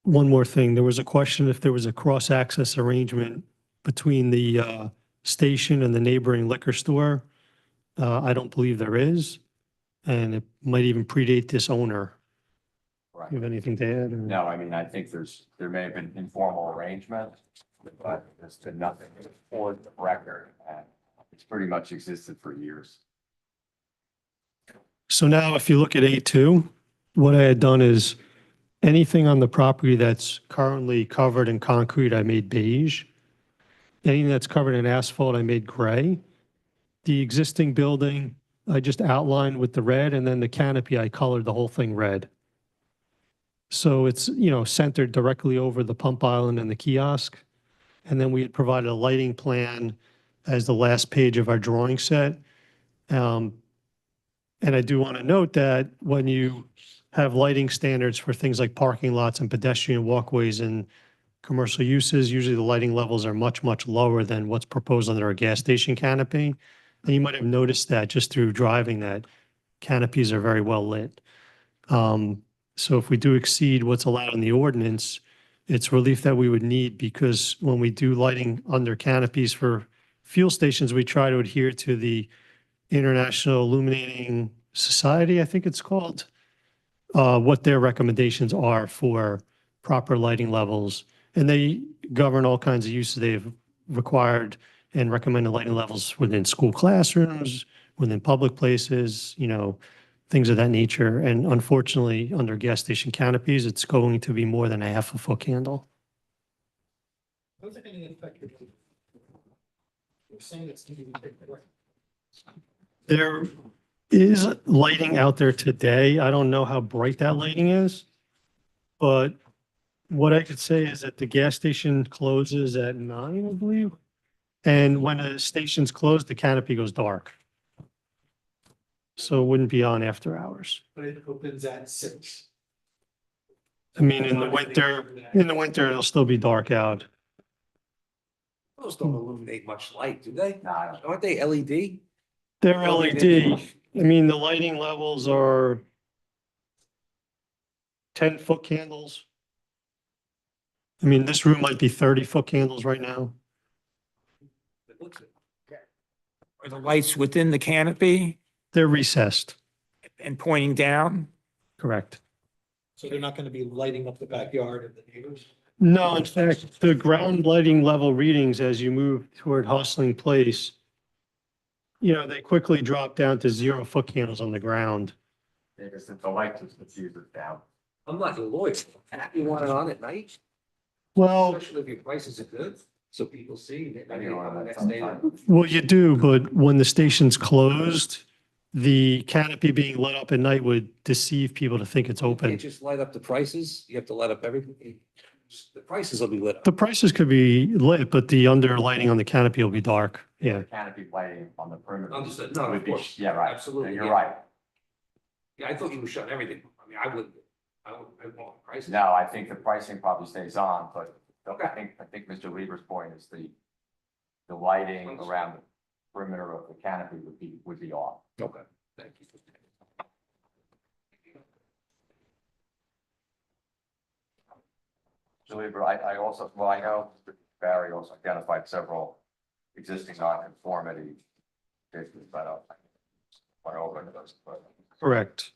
One more thing, there was a question if there was a cross-access arrangement between the station and the neighboring liquor store. I don't believe there is, and it might even predate this owner. Right. You have anything to add? or- No, I mean, I think there may have been informal arrangement, but there's been nothing for the record. And it's pretty much existed for years. So now if you look at A2, what I had done is anything on the property that's currently covered in concrete, I made beige. Anything that's covered in asphalt, I made gray. The existing building, I just outlined with the red, and then the canopy, I colored the whole thing red. So it's, centered directly over the pump island and the kiosk. And then we had provided a lighting plan as the last page of our drawing set. And I do want to note that when you have lighting standards for things like parking lots and pedestrian walkways and commercial uses, usually the lighting levels are much, much lower than what's proposed under a gas station canopy. And you might have noticed that just through driving that canopies are very well lit. So if we do exceed what's allowed in the ordinance, it's relief that we would need because when we do lighting under canopies for fuel stations, we try to adhere to the International Illuminating Society, I think it's called, what their recommendations are for proper lighting levels. And they govern all kinds of uses. They've required and recommended lighting levels within school classrooms, within public places, things of that nature. And unfortunately, under gas station canopies, it's going to be more than a half a foot candle. How's it going to affect your? You're saying it's going to be big. There is lighting out there today. I don't know how bright that lighting is, but what I could say is that the gas station closes at 9, I believe. And when a station's closed, the canopy goes dark. So it wouldn't be on after hours. But it opens at 6. I mean, in the winter, it'll still be dark out. Those don't illuminate much light, do they? No. Aren't they LED? They're LED. I mean, the lighting levels are 10-foot candles. I mean, this room might be 30-foot candles right now. Are the lights within the canopy They're recessed, and pointing down? correct. So they're not going to be lighting up the backyard of the neighbors? No, in fact, the ground lighting level readings as you move toward Hustling Place, they quickly drop down to 0-foot candles on the ground. Because the light just diffuses down. I'm not a lawyer. You want it on at night? Well, Especially if your prices are good, so people see that. I don't know, The that's next day. sometimes- well, you do, but when the station's closed, the canopy being lit up at night would deceive people to think it's You open. can't just light up the prices. You have to light up everything. The prices will be lit up. The prices could be lit, but the under lighting on the canopy will be dark. Yeah. The canopy lighting on the perimeter. Understood. No, would of be- course. Yeah, right. Absolutely, You're yeah. right. Yeah, I thought you were shutting everything. I mean, I want the prices. No, I think the pricing probably stays on, but I think Mr. Lieber's point is the lighting around the perimeter of the canopy would be off. Okay, thank you. Mr. Lieber, I also, well, I know Mr. Barry also identified several existing nonconformity cases, but I went over into those. Correct.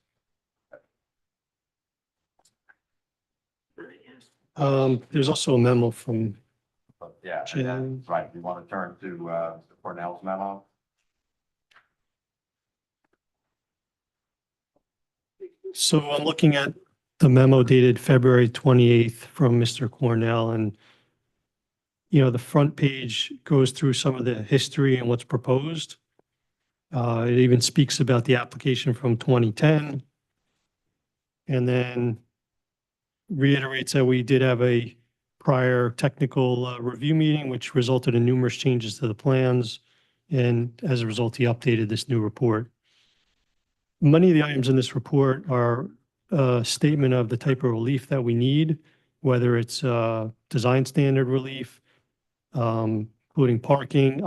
There's also a memo from, But yeah, and Jim. then, right, we want to turn to Mr. Cornell's memo. so I'm looking at the memo dated February 28th from Mr. Cornell, and the front page goes through some of the history and what's proposed. It even speaks about the application from 2010. And then reiterates that we did have a prior technical review meeting, which resulted in numerous changes to the plans. And as a result, he updated this new report. Many of the items in this report are a statement of the type of relief that we need, whether it's design standard relief, including parking.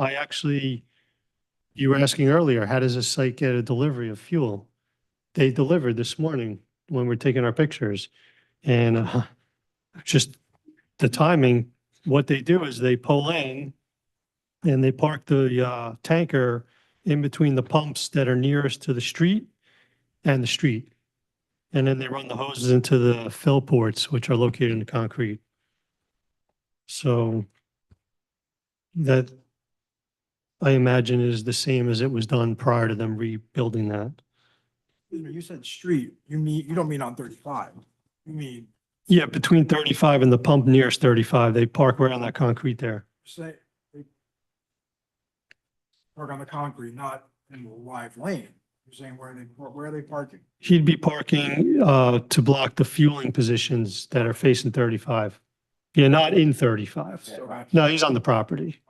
You were asking earlier, how does this site get a delivery of fuel? They delivered this morning when we're taking our pictures. And just the timing, what they do is they pull in and they park the tanker in between the pumps that are nearest to the street and the street. And then they run the hoses into the fill ports, which are located in the concrete. So that, I imagine, is the same as it was done prior to them rebuilding that. You said street, you don't mean on 35. You mean, Yeah, between 35 and the pump nearest 35, they park right on that concrete there. say, they park on the concrete, not in the live lane. You're saying where are they parking? He'd be parking to block the fueling positions that are facing 35. Yeah, not in 35. So that's- No, he's on the property.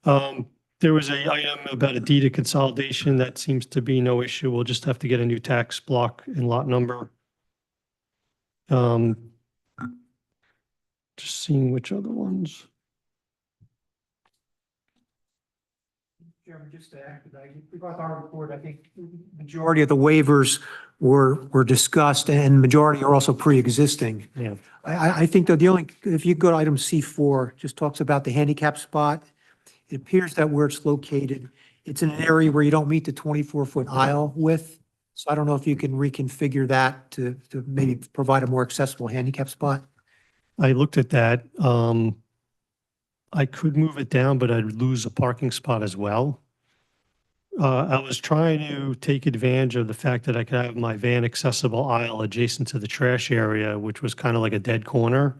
There was a item about a deed of consolidation. That seems to be no issue. We'll just have to get a new tax block and lot number. Just seeing which other ones. Chairman, just to add to that, throughout our report, I think majority of the waivers were discussed and majority are also pre-existing. Yeah. I think that if you go to item C4, just talks about the handicap spot. It appears that where it's located, it's in an area where you don't meet the 24-foot aisle width. So I don't know if you can reconfigure that to maybe provide a more accessible handicap spot. I looked at that. I could move it down, but I'd lose a parking spot as well. I was trying to take advantage of the fact that I could have my van accessible aisle adjacent to the trash area, which was kind of like a dead corner.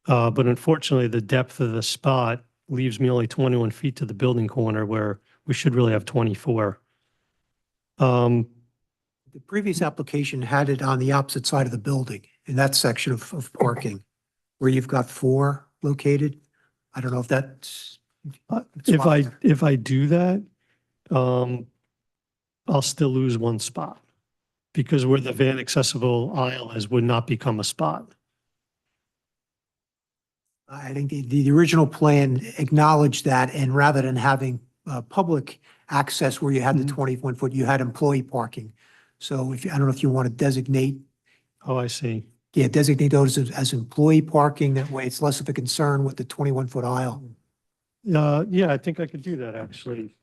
But unfortunately, the depth of the spot leaves me only 21 feet to the building corner where we should really have 24. The previous application had it on the opposite side of the building in that section of parking where you've got 4 located. I don't know if that's. If I do that, I'll still lose 1 spot because where the van accessible aisle is would not become a spot. I think the original plan acknowledged that, and rather than having public access where you had the 21 foot, you had employee parking. So I don't know if you want to designate. Oh, I see. Yeah, designate those as employee parking. That way it's less of a concern with the 21-foot aisle. Yeah, I think I could do that actually.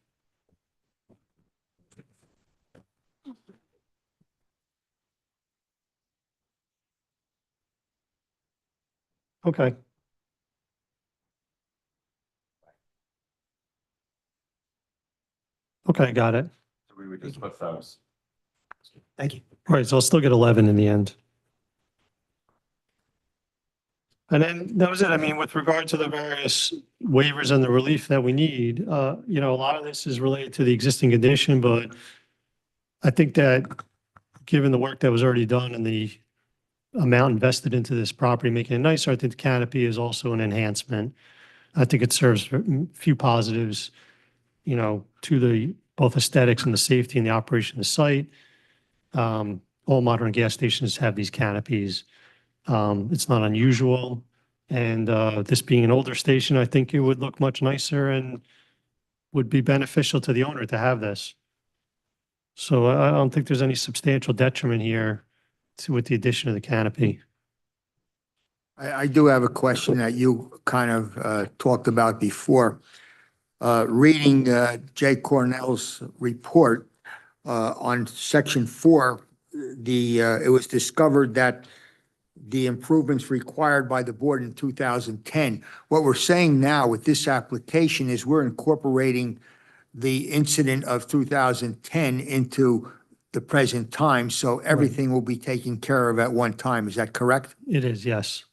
Okay. Okay, got it. So we would just put those. Thank you. Right, so I'll still get 11 in the end. And then that was it. I mean, with regard to the various waivers and the relief that we need, a lot of this is related to the existing condition, but I think that given the work that was already done and the amount invested into this property, making it nicer, I think the canopy is also an enhancement. I think it serves a few positives, to the both aesthetics and the safety and the operation of the site. All modern gas stations have these canopies. It's not unusual. And this being an older station, I think it would look much nicer and would be beneficial to the owner to have this. So I don't think there's any substantial detriment here with the addition of the canopy. I do have a question that you kind of talked about before. Reading Jay Cornell's report on section 4, it was discovered that the improvements required by the board in 2010. What we're saying now with this application is we're incorporating the incident of 2010 into the present time, so everything will be taken care of at one time. Is that correct? It is, yes.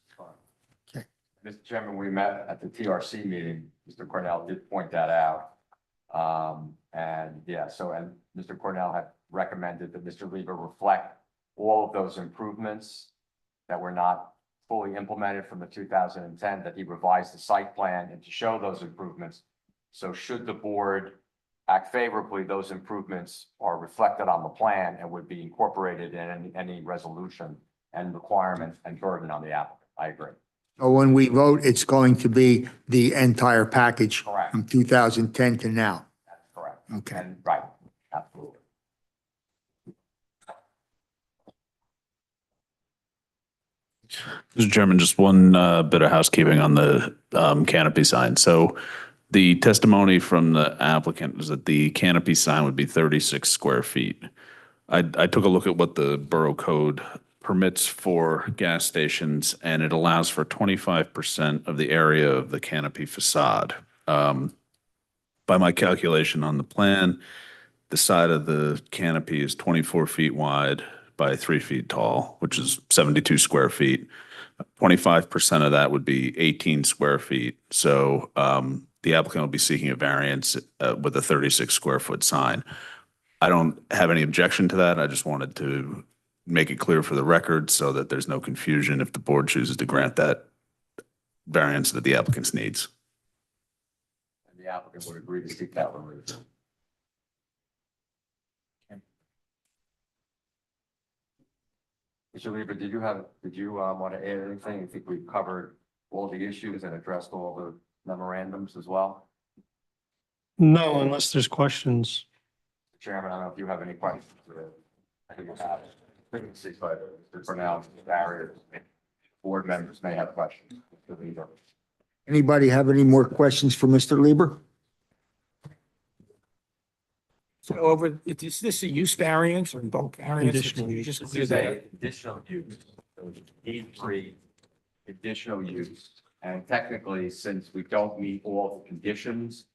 Mr. Chairman, we met at the TRC meeting. Mr. Cornell did point that out. And yeah, and Mr. Cornell had recommended that Mr. Lieber reflect all of those improvements that were not fully implemented from the 2010, that he revised the site plan and to show those improvements. So should the board act favorably, those improvements are reflected on the plan and would be incorporated in any resolution and requirement and burden on the applicant. I agree. So when we vote, it's going to be the entire package Correct. from 2010 to now. That's correct. Okay. And right, absolutely. Mr. Chairman, just one bit of housekeeping on the canopy sign. So the testimony from the applicant was that the canopy sign would be 36 square feet. I took a look at what the Borough Code permits for gas stations, and it allows for 25% of the area of the canopy facade. By my calculation on the plan, the side of the canopy is 24 feet wide by 3 feet tall, which is 72 square feet. 25% of that would be 18 square feet. So the applicant will be seeking a variance with a 36 square foot sign. I don't have any objection to that. I just wanted to make it clear for the record so that there's no confusion if the board chooses to grant that variance that the applicant needs. And the applicant would agree to seek that removed. Mr. Lieber, did you want to add anything? I think we've covered all the issues and addressed all the memorandums as well. No, unless there's questions. Chairman, I don't know if you have any questions. I think you have. But for now, barriers, board members may have questions. Mr. Lieber. Anybody have any more questions for Mr. Lieber? So is this a use variance or bulk variance? Conditional use. Just This clear is that a conditional use, so it's E3 conditional use. And technically, since we don't meet all the conditions,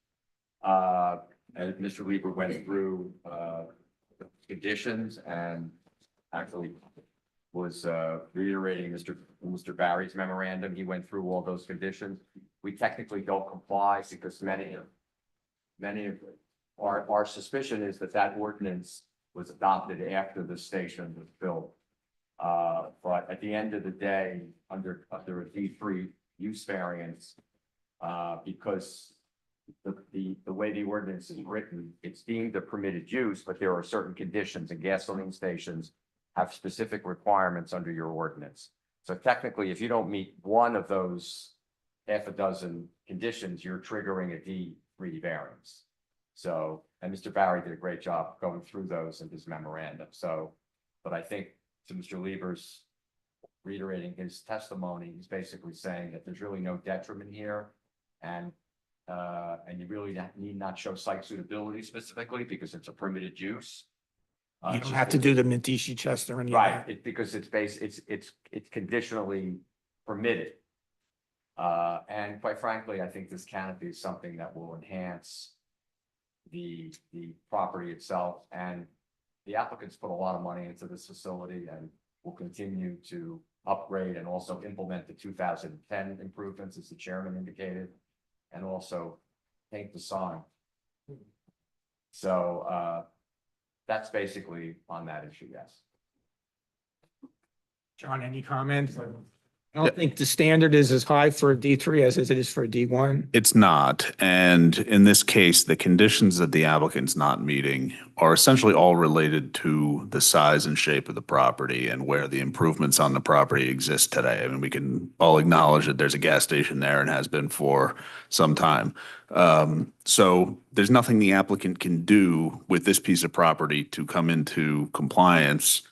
and Mr. Lieber went through the conditions and actually was reiterating Mr. Barry's memorandum. He went through all those conditions. We technically don't comply because many of our suspicion is that ordinance was adopted after the station was built. But at the end of the day, under a D3 use variance, because the way the ordinance is written, it's deemed a permitted use, but there are certain conditions, and gasoline stations have specific requirements under your ordinance. So technically, if you don't meet one of those half a dozen conditions, you're triggering a D3 variance. So, and Mr. Barry did a great job going through those in his memorandum. So, but I think to Mr. Lieber's reiterating his testimony, he's basically saying that there's really no detriment here. And you really need not show site suitability specifically because it's a permitted use. you don't have to do the Medici Chester or any of that. Right, because it's conditionally permitted. And quite frankly, I think this canopy is something that will enhance the property itself, and the applicants put a lot of money into this facility and will continue to upgrade and also implement the 2010 improvements, as the chairman indicated, and also paint the sign. So that's basically on that issue, yes. John, any comments? I don't think the standard is as high for a D3 as it is for a D1. It's not. And in this case, the conditions that the applicant's not meeting are essentially all related to the size and shape of the property and where the improvements on the property exist today. I mean, we can all acknowledge that there's a gas station there and has been for some time. So there's nothing the applicant can do with this piece of property to come into compliance.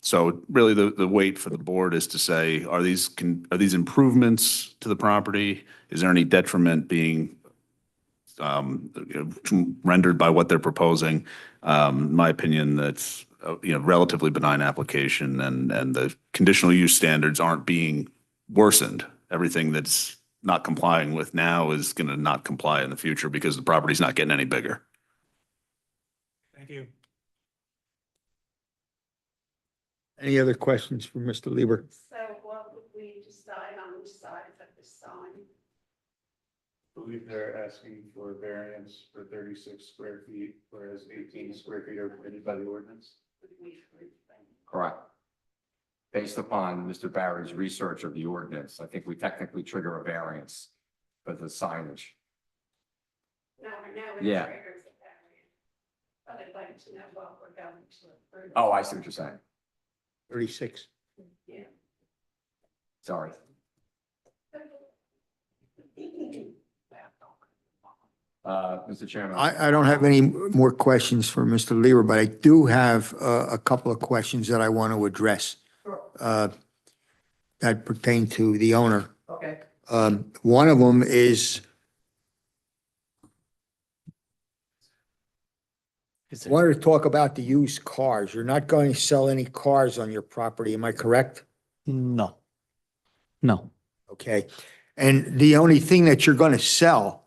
So really the wait for the board is to say, are these improvements to the property? Is there any detriment being rendered by what they're proposing? In my opinion, that's relatively benign application and the conditional use standards aren't being worsened. Everything that's not complying with now is going to not comply in the future because the property's not getting any bigger. Thank you. Any other questions for Mr. Lieber? So what would we decide on the size of the sign? I believe they're asking for a variance for 36 square feet, whereas 18 square feet are permitted by the ordinance. Correct. Based upon Mr. Barry's research of the ordinance, I think we technically trigger a variance for the signage. No, I know it Yeah. triggers a variance, but I'd like to know what we're going to approve. Oh, I see what you're saying. 36. Yeah. Sorry. Mr. Chairman. I don't have any more questions for Mr. Lieber, but I do have a couple of questions that I want to address that pertain to the owner. Okay. One of them is, I wanted to talk about the used cars. You're not going to sell any cars on your property, am I correct? No. No. Okay. And the only thing that you're going to sell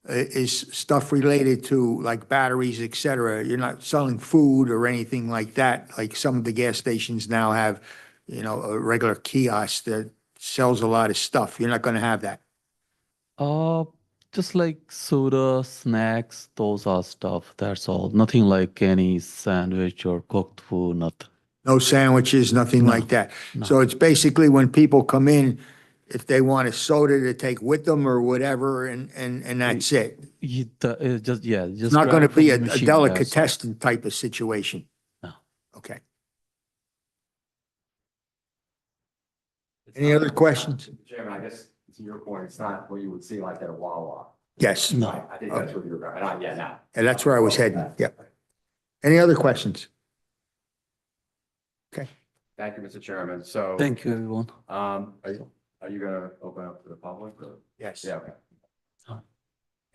is stuff related to like batteries, et cetera. You're not selling food or anything like that. Like some of the gas stations now have, a regular kiosk that sells a lot of stuff. You're not going to have that. Just like soda, snacks, those are stuff. That's all. Nothing like any sandwich or cooked food, nothing. No sandwiches, nothing like that. no. So it's basically when people come in, if they want a soda to take with them or whatever, and that's it. Just It's not going to grab be from a the machine, delicatessen type of situation. No. Okay. Any other questions? Chairman, I guess to your point, it's not what you would see like at a Wawa. Yes. No. I think that's what you're, not yet now. And that's where I was heading. Yep. Any other questions? Okay. Thank you, Mr. Chairman. So. Thank you, everyone. Are you going to open up to the public? Or? Yes. Yeah, okay.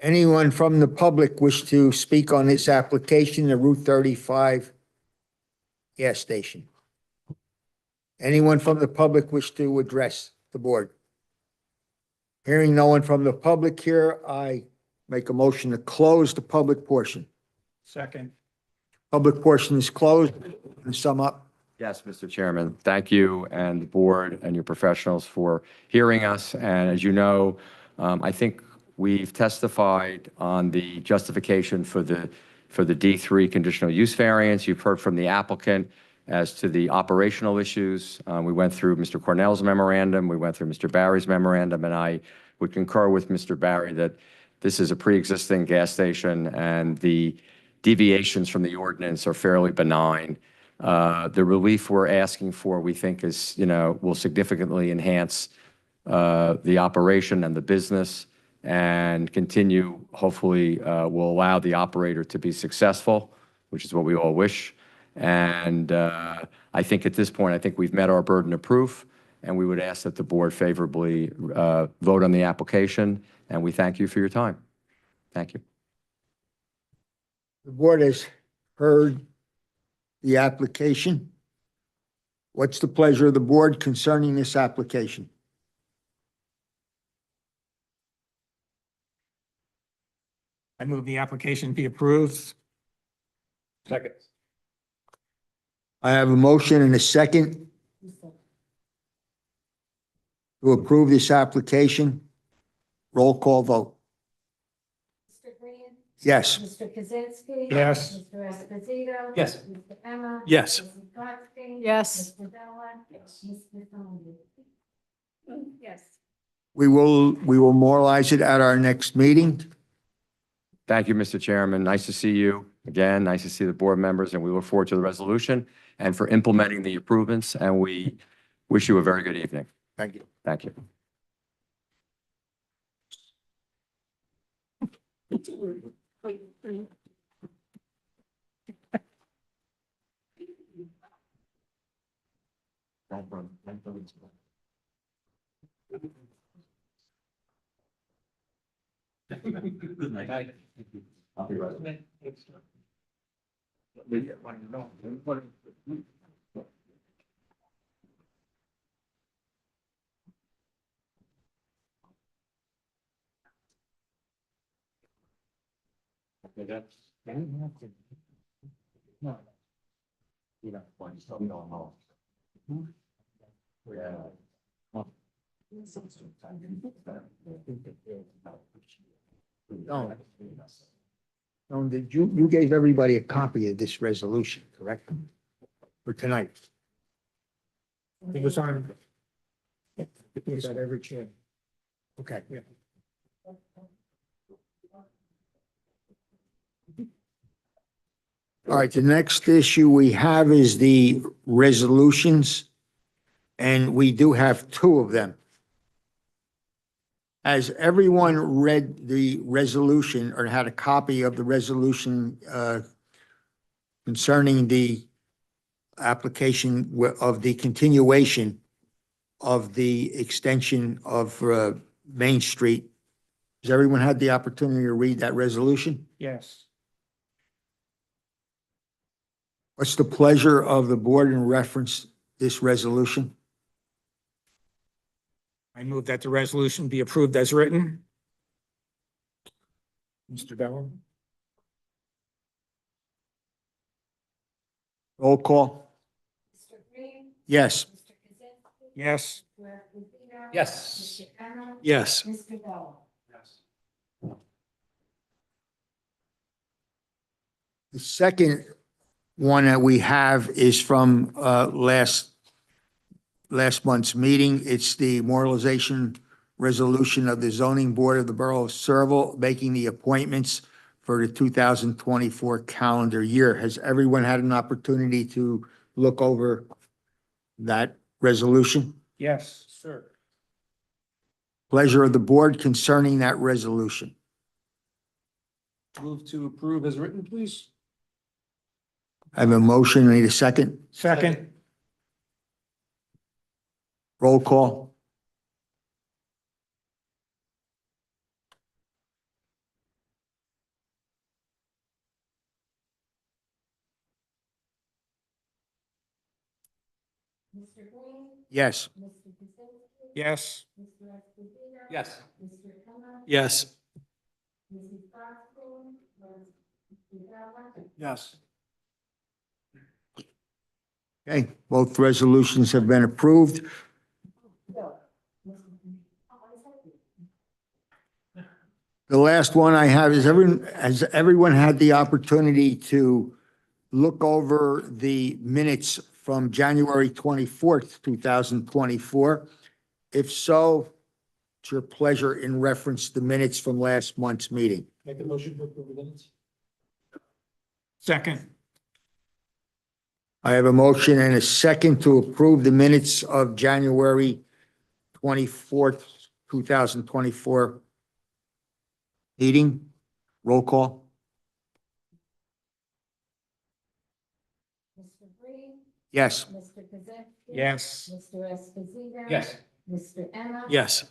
Anyone from the public wish to speak on this application, the Route 35 gas station? Anyone from the public wish to address the board? Hearing no one from the public here, I make a motion to close the public portion. Second. Public portion is closed. To sum up. Yes, Mr. Chairman, thank you and the board and your professionals for hearing us. And as you know, I think we've testified on the justification for the D3 conditional use variance. You've heard from the applicant as to the operational issues. We went through Mr. Cornell's memorandum, we went through Mr. Barry's memorandum, and I would concur with Mr. Barry that this is a pre-existing gas station and the deviations from the ordinance are fairly benign. The relief we're asking for, we think is, will significantly enhance the operation and the business and continue, hopefully, will allow the operator to be successful, which is what we all wish. And I think at this point, I think we've met our burden of proof, and we would ask that the board favorably vote on the application, and we thank you for your time. Thank you. The board has heard the application. What's the pleasure of the board concerning this application? I move the application be approved. Second. I have a motion and a second to approve this application. Roll call vote. Mr. Green? Yes. Mr. Kaczynski? Yes. Mr. Esposito? Yes. Mr. Emma? Yes. Mrs. Drosky? Yes. Mr. Della? Yes. Mr. Donovan? Yes. We will memorialize it at our next meeting. Thank you, Mr. Chairman. Nice to see you again. Nice to see the board members, and we look forward to the resolution and for implementing the improvements, and we wish you a very good evening. Thank you. Thank you. Good night. I'll be right back. Okay, that's. No. You know, when you start going home. Yeah. No. No, you gave everybody a copy of this resolution, correct? For tonight. It was on. It was at every chair. Okay. All right, the next issue we have is the resolutions, and we do have two of them. Has everyone read the resolution or had a copy of the resolution concerning the application of the continuation of the extension of Main Street? Has everyone had the opportunity to read that resolution? Yes. What's the pleasure of the board in reference this resolution? I move that the resolution be approved as written. Mr. Bellum? Roll call? Mr. Green? Yes. Mr. Kaczynski? Yes. Mr. Esposito? Yes. Mr. Emma? Yes. Mr. Bell? The second one that we have is from last month's meeting. It's the memorialization resolution of the zoning board of the Borough of Somerville making the appointments for the 2024 calendar year. Has everyone had an opportunity to look over that resolution? Yes, sir. Pleasure of the board concerning that resolution. Move to approve as written, please. I have a motion. I need a second. Second. Roll call? Mr. Green? Yes. Mr. Kaczynski? Yes. Mr. Esposito? Yes. Mr. Emma? Yes. Mrs. Brown? Mr. Bell? Yes. Okay, both resolutions have been approved. The last one I have is has everyone had the opportunity to look over the minutes from January 24th, 2024? If so, it's your pleasure in reference to the minutes from last month's meeting. Make the motion to approve the minutes. Second. I have a motion and a second to approve the minutes of January 24th, 2024 meeting. Roll call? Mr. Green? Yes. Mr. Kaczynski? Yes. Mr. Esposito? Yes. Mr. Emma? Yes.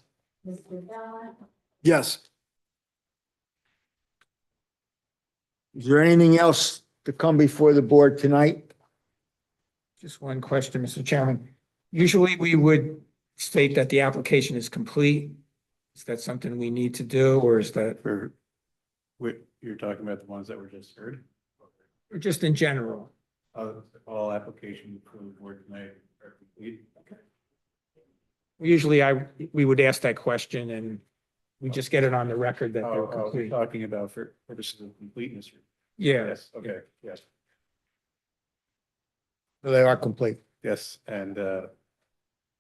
Mr. Bell? Yes. Is there anything else to come before the board tonight? Just one question, Mr. Chairman. Usually we would state that the application is complete. Is that something we need to do, or is that, For, you're talking about the ones that were just heard? or just in general? All applications approved for tonight are complete. Usually we would ask that question and we just get it on the record that they're Oh, complete. talking about for purposes of completeness. Yeah. Yes, okay, yes, They are complete. yes, and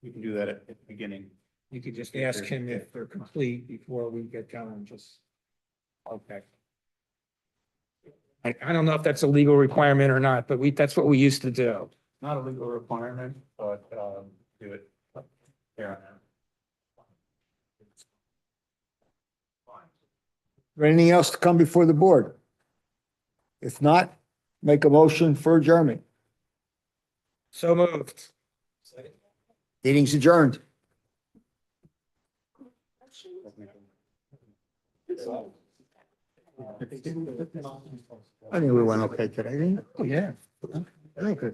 we can do that at the beginning. You could just ask him if they're complete before we get going, just. Okay. I don't know if that's a legal requirement or not, but that's what we used to do. Not a legal requirement, but, do it. Yeah. Anything else to come before the board? If not, make a motion for adjournment. So moved. Meeting's adjourned. I think we went okay today, didn't we? Oh, yeah. I think we-